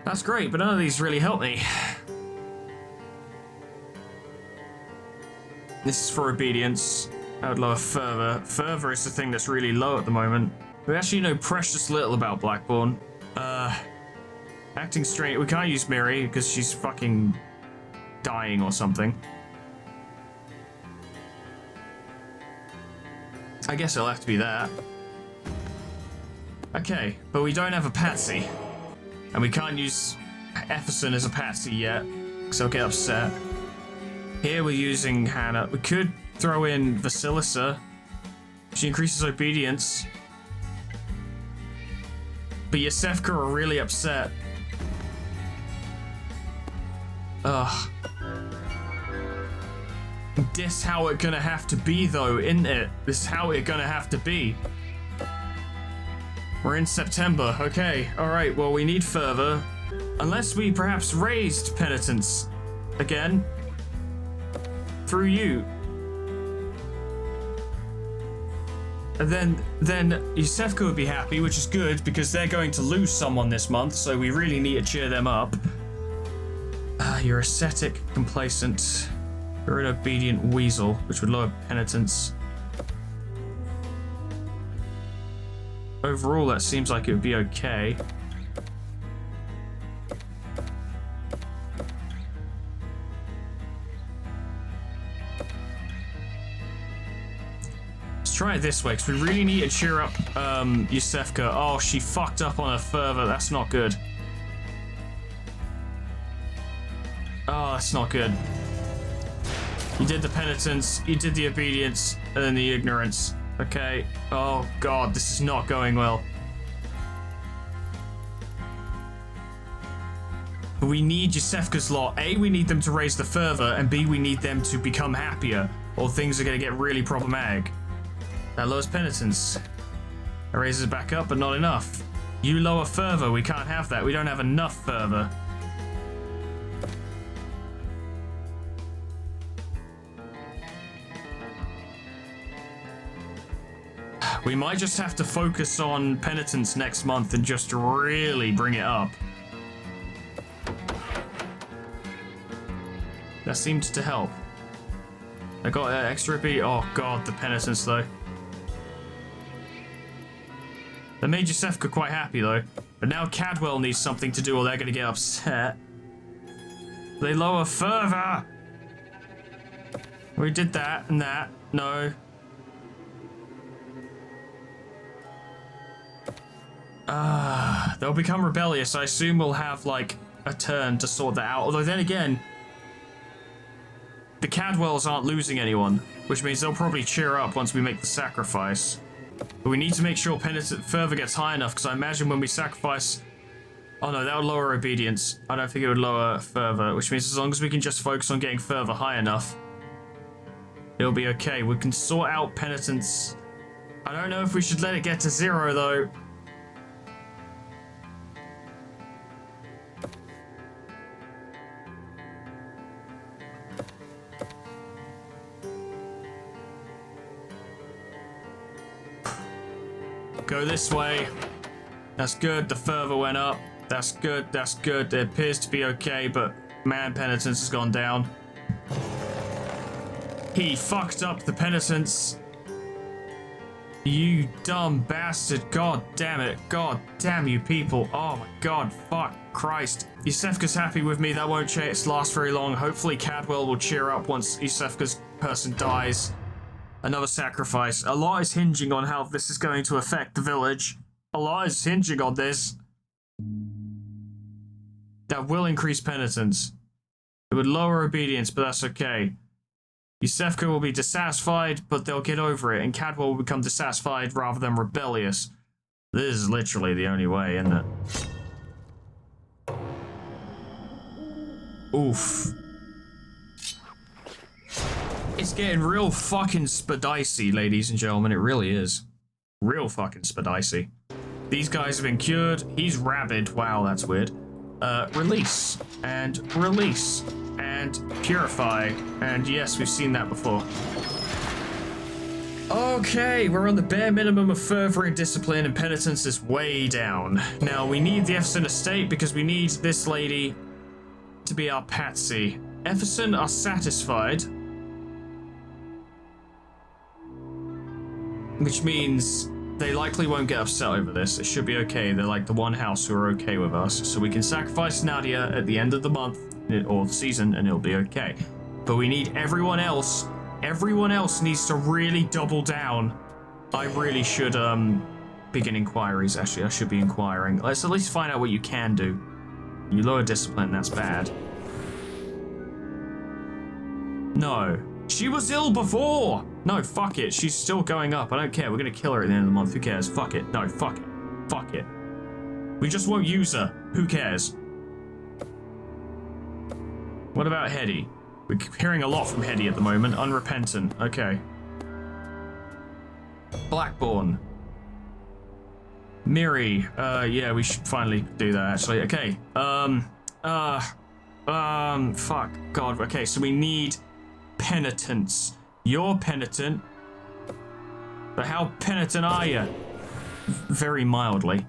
Speaker 2: That's great, but none of these really help me. This is for obedience. That would lower fervor. Fervor is the thing that's really low at the moment. We actually know precious little about Blackbourne. Acting straight. We can't use Miri because she's fucking dying or something. I guess it'll have to be that. Okay, but we don't have a patsy. And we can't use Efferson as a patsy yet, because I'll get upset. Here we're using Hannah. We could throw in Vasilisa. She increases obedience. But Yosefka are really upset. Ugh. This how it gonna have to be though, isn't it? This how it gonna have to be. We're in September. Okay, alright, well we need fervor. Unless we perhaps raised penitence again. Through you. And then Yosefka would be happy, which is good because they're going to lose someone this month, so we really need to cheer them up. You're ascetic, complacent. You're an obedient weasel, which would lower penitence. Overall, that seems like it would be okay. Let's try it this way, because we really need to cheer up Yosefka. Oh, she fucked up on her fervor. That's not good. Oh, that's not good. You did the penitence, you did the obedience, and then the ignorance. Okay. Oh god, this is not going well. But we need Yosefka's lot. A, we need them to raise the fervor, and B, we need them to become happier, or things are going to get really problematic. That lowers penitence. That raises it back up, but not enough. You lower fervor, we can't have that. We don't have enough fervor. We might just have to focus on penitence next month and just really bring it up. That seemed to help. I got extra beat. Oh god, the penitence though. That made Yosefka quite happy though. But now Cadwell needs something to do or they're going to get upset. They lower fervor. We did that and that. No. They'll become rebellious. I assume we'll have, like, a turn to sort that out. Although, then again, the Cadwells aren't losing anyone, which means they'll probably cheer up once we make the sacrifice. But we need to make sure penitence fervor gets high enough, because I imagine when we sacrifice... Oh, no, that would lower obedience. I don't think it would lower fervor, which means as long as we can just focus on getting fervor high enough, it'll be okay. We can sort out penitence. I don't know if we should let it get to 0, though. Go this way. That's good. The fervor went up. That's good. That's good. It appears to be okay, but man, penitence has gone down. He fucked up the penitence. You dumb bastard. God damn it. God damn you people. Oh my god. Fuck Christ. Yosefka's happy with me. That won't last very long. Hopefully Cadwell will cheer up once Yosefka's person dies. Another sacrifice. A lot is hinging on how this is going to affect the village. A lot is hinging on this. That will increase penitence. It would lower obedience, but that's okay. Yosefka will be dissatisfied, but they'll get over it, and Cadwell will become dissatisfied rather than rebellious. This is literally the only way, isn't it? Oof. It's getting real fucking spadicey, ladies and gentlemen. It really is. Real fucking spadicey. These guys have been cured. He's rabid. Wow, that's weird. Release. And release. And purify. And yes, we've seen that before. Okay, we're on the bare minimum of fervor and discipline, and penitence is way down. Now, we need the Efferson estate because we need this lady to be our patsy. Efferson are satisfied. Which means they likely won't get upset over this. It should be okay. They're like the one house who are okay with us. So we can sacrifice Nadia at the end of the month or the season and it'll be okay. But we need everyone else. Everyone else needs to really double down. I really should begin inquiries. Actually, I should be inquiring. Let's at least find out what you can do. You lower discipline, that's bad. No. She was ill before. No, fuck it. She's still going up. I don't care. We're gonna kill her at the end of the month. Who cares? Fuck it. No, fuck it. Fuck it. We just won't use her. Who cares? What about Hetty? We're hearing a lot from Hetty at the moment. Unrepentant. Okay. Blackborn. Miri. Yeah, we should finally do that, actually. Okay. Fuck. God. Okay, so we need penitence. You're penitent. But how penitent are you? Very mildly.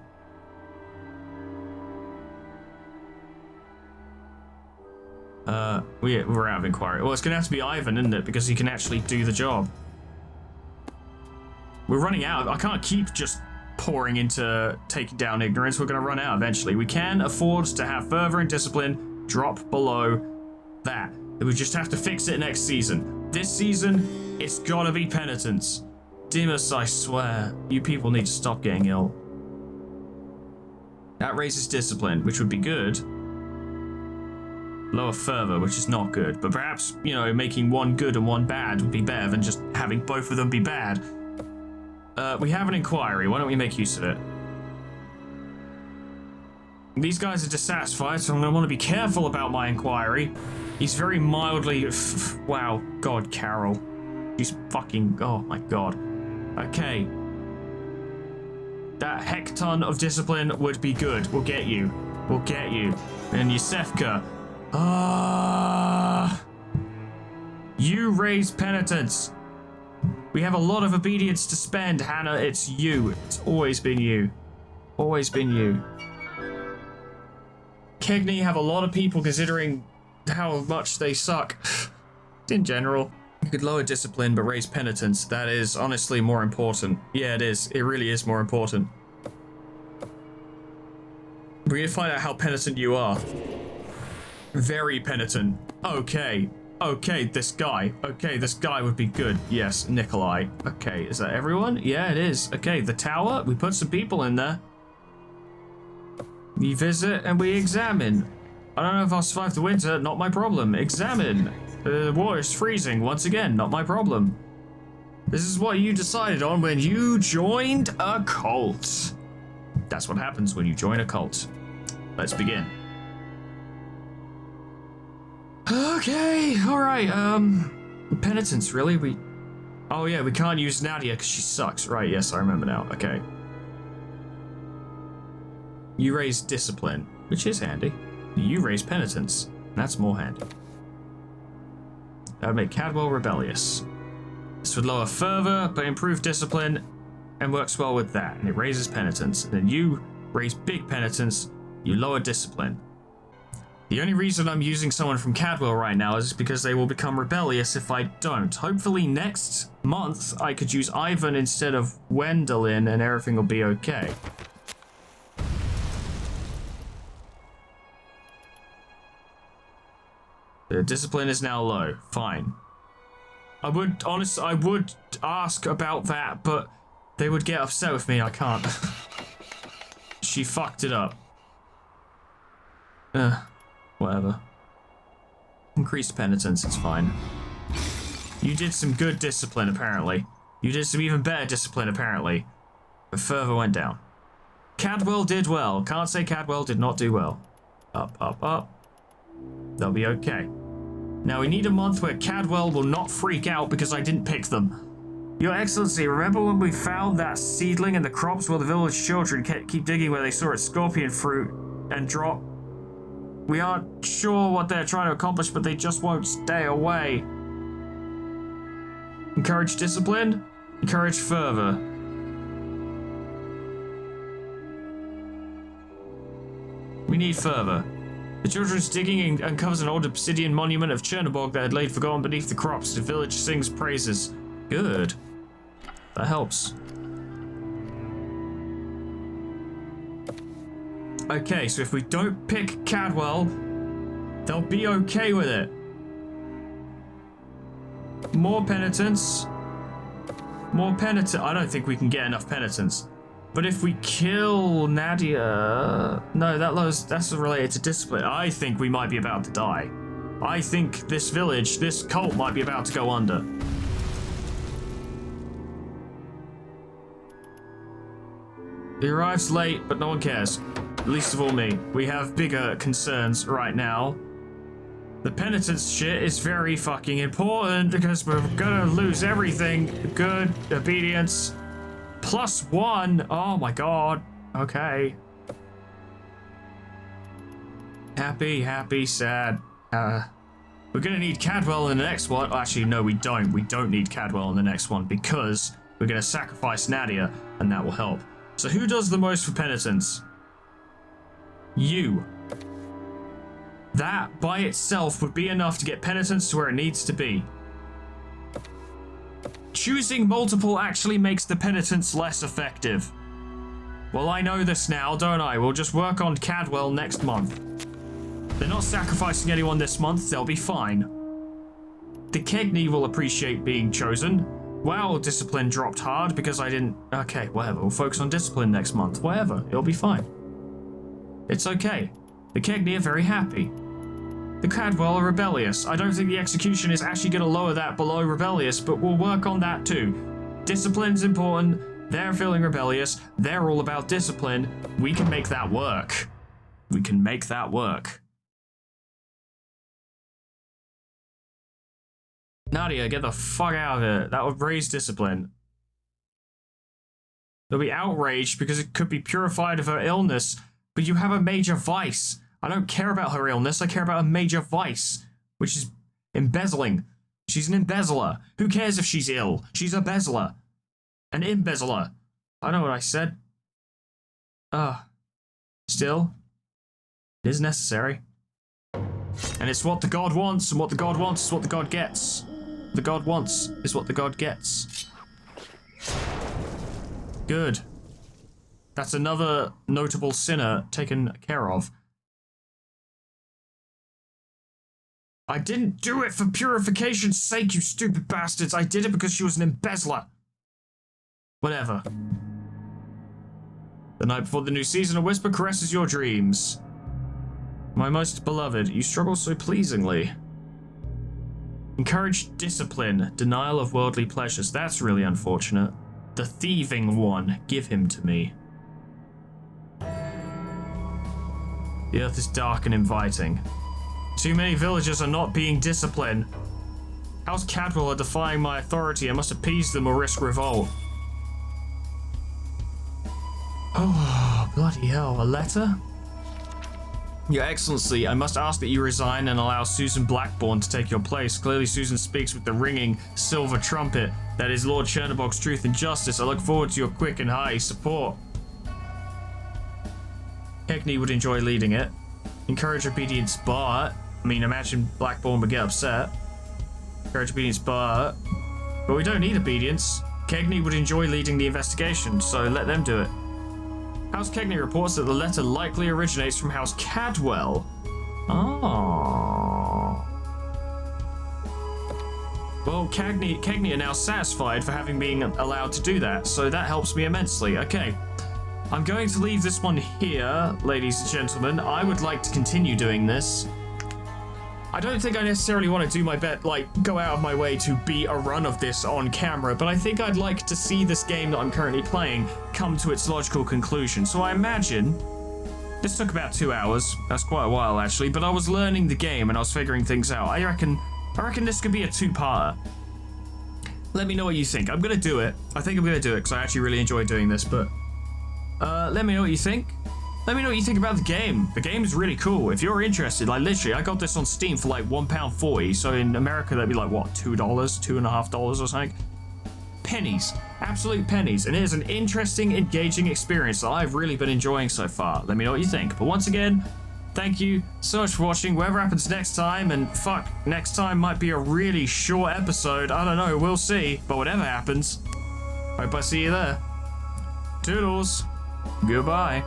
Speaker 2: We're out of inquiry. Well, it's gonna have to be Ivan, isn't it? Because he can actually do the job. We're running out. I can't keep just pouring into taking down ignorance. We're gonna run out eventually. We can afford to have fervor and discipline drop below that. We just have to fix it next season. This season, it's gotta be penitence. Demas, I swear, you people need to stop getting ill. That raises discipline, which would be good. Lower fervor, which is not good. But perhaps, you know, making one good and one bad would be better than just having both of them be bad. We have an inquiry. Why don't we make use of it? These guys are dissatisfied, so I'm going to want to be careful about my inquiry. He's very mildly... wow. God, Carol. She's fucking... oh, my God. Okay. That hecton of discipline would be good. We'll get you. We'll get you. And Yusefka. You raise penitence. We have a lot of obedience to spend, Hannah. It's you. It's always been you. Always been you. Kegney have a lot of people considering how much they suck. In general. You could lower discipline but raise penitence. That is honestly more important. Yeah, it is. It really is more important. We're gonna find out how penitent you are. Very penitent. Okay. Okay, this guy. Okay, this guy would be good. Yes, Nikolai. Okay, is that everyone? Yeah, it is. Okay, the tower. We put some people in there. We visit and we examine. I don't know if I'll survive the winter. Not my problem. Examine. The water is freezing. Once again, not my problem. This is what you decided on when you joined a cult. That's what happens when you join a cult. Let's begin. Okay, alright, penitence, really? Oh yeah, we can't use Nadia because she sucks. Right, yes, I remember now. Okay. You raise discipline, which is handy. You raise penitence, that's more handy. That would make Cadwell rebellious. This would lower fervor, but improve discipline, and works well with that, and it raises penitence. And then you raise big penitence, you lower discipline. The only reason I'm using someone from Cadwell right now is because they will become rebellious if I don't. Hopefully next month I could use Ivan instead of Wendelin and everything will be okay. The discipline is now low. Fine. I would ask about that, but they would get upset with me. I can't. She fucked it up. Whatever. Increased penitence, it's fine. You did some good discipline, apparently. You did some even better discipline, apparently. But fervor went down. Cadwell did well. Can't say Cadwell did not do well. Up, up, up. They'll be okay. Now we need a month where Cadwell will not freak out because I didn't pick them. Your Excellency, remember when we found that seedling in the crops while the village children keep digging where they saw its scorpion fruit and drop? We aren't sure what they're trying to accomplish, but they just won't stay away. Encourage discipline, encourage fervor. We need fervor. The children's digging uncovers an old obsidian monument of Chernobog that had laid forgotten beneath the crops. The village sings praises. Good. That helps. Okay, so if we don't pick Cadwell, they'll be okay with it. More penitence. More penitence. I don't think we can get enough penitence. But if we kill Nadia... No, that's related to discipline. I think we might be about to die. I think this village, this cult might be about to go under. He arrives late, but no one cares. Least of all me. We have bigger concerns right now. The penitence shit is very fucking important because we're gonna lose everything. Good, obedience. +1. Oh my god. Okay. Happy, sad. We're gonna need Cadwell in the next one. Actually, no, we don't. We don't need Cadwell in the next one because we're gonna sacrifice Nadia, and that will help. So who does the most for penitence? You. That by itself would be enough to get penitence to where it needs to be. Choosing multiple actually makes the penitence less effective. Well, I know this now, don't I? We'll just work on Cadwell next month. They're not sacrificing anyone this month, they'll be fine. The Kegney will appreciate being chosen. Wow, discipline dropped hard because I didn't... Okay, whatever, we'll focus on discipline next month. Whatever, it'll be fine. It's okay. The Kegney are very happy. The Cadwell are rebellious. I don't think the execution is actually going to lower that below rebellious, but we'll work on that too. Discipline's important. They're feeling rebellious. They're all about discipline. We can make that work. We can make that work. Nadia, get the fuck out of here. That would raise discipline. They'll be outraged because it could be purified of her illness, but you have a major vice. I don't care about her illness, I care about a major vice, which is embezzling. She's an embezzler. Who cares if she's ill? She's a bezzler. An embezzler. I know what I said. Still, it is necessary. And it's what the god wants, and what the god wants is what the god gets. The god wants is what the god gets. Good. That's another notable sinner taken care of. I didn't do it for purification's sake, you stupid bastards. I did it because she was an embezzler. Whatever. The night before the new season, a whisper caresses your dreams. My most beloved, you struggle so pleasingly. Encourage discipline, denial of worldly pleasures. That's really unfortunate. The thieving one, give him to me. The earth is dark and inviting. Too many villagers are not being disciplined. House Cadwell are defying my authority. I must appease them or risk revolt. Oh, bloody hell. A letter? Your Excellency, I must ask that you resign and allow Susan Blackbourne to take your place. Clearly Susan speaks with the ringing silver trumpet. That is Lord Chernobog's truth and justice. I look forward to your quick and hearty support. Kegney would enjoy leading it. Encourage obedience, but... I mean, imagine Blackbourne would get upset. Encourage obedience, but we don't need obedience. Kegney would enjoy leading the investigation, so let them do it. House Kegney reports that the letter likely originates from House Cadwell. Oh. Well, Kegney are now satisfied for having been allowed to do that, so that helps me immensely. Okay. I'm going to leave this one here, ladies and gentlemen. I would like to continue doing this. I don't think I necessarily want to do my best, like, go out of my way to beat a run of this on camera, but I think I'd like to see this game that I'm currently playing come to its logical conclusion. So I imagine this took about 2 hours. That's quite a while, actually, but I was learning the game and I was figuring things out. I reckon this could be a two-parter. Let me know what you think. I'm gonna do it. I think I'm gonna do it because I actually really enjoy doing this, but let me know what you think. Let me know what you think about the game. The game is really cool. If you're interested, like literally, I got this on Steam for like £1.40. So in America, that'd be like, what, $2, $2.50 or something? Pennies, absolute pennies. And it is an interesting, engaging experience that I've really been enjoying so far. Let me know what you think. But once again, thank you so much for watching. Whatever happens next time, and fuck, next time might be a really short episode. I don't know, we'll see. But whatever happens, hope I see you there. Toodles. Goodbye.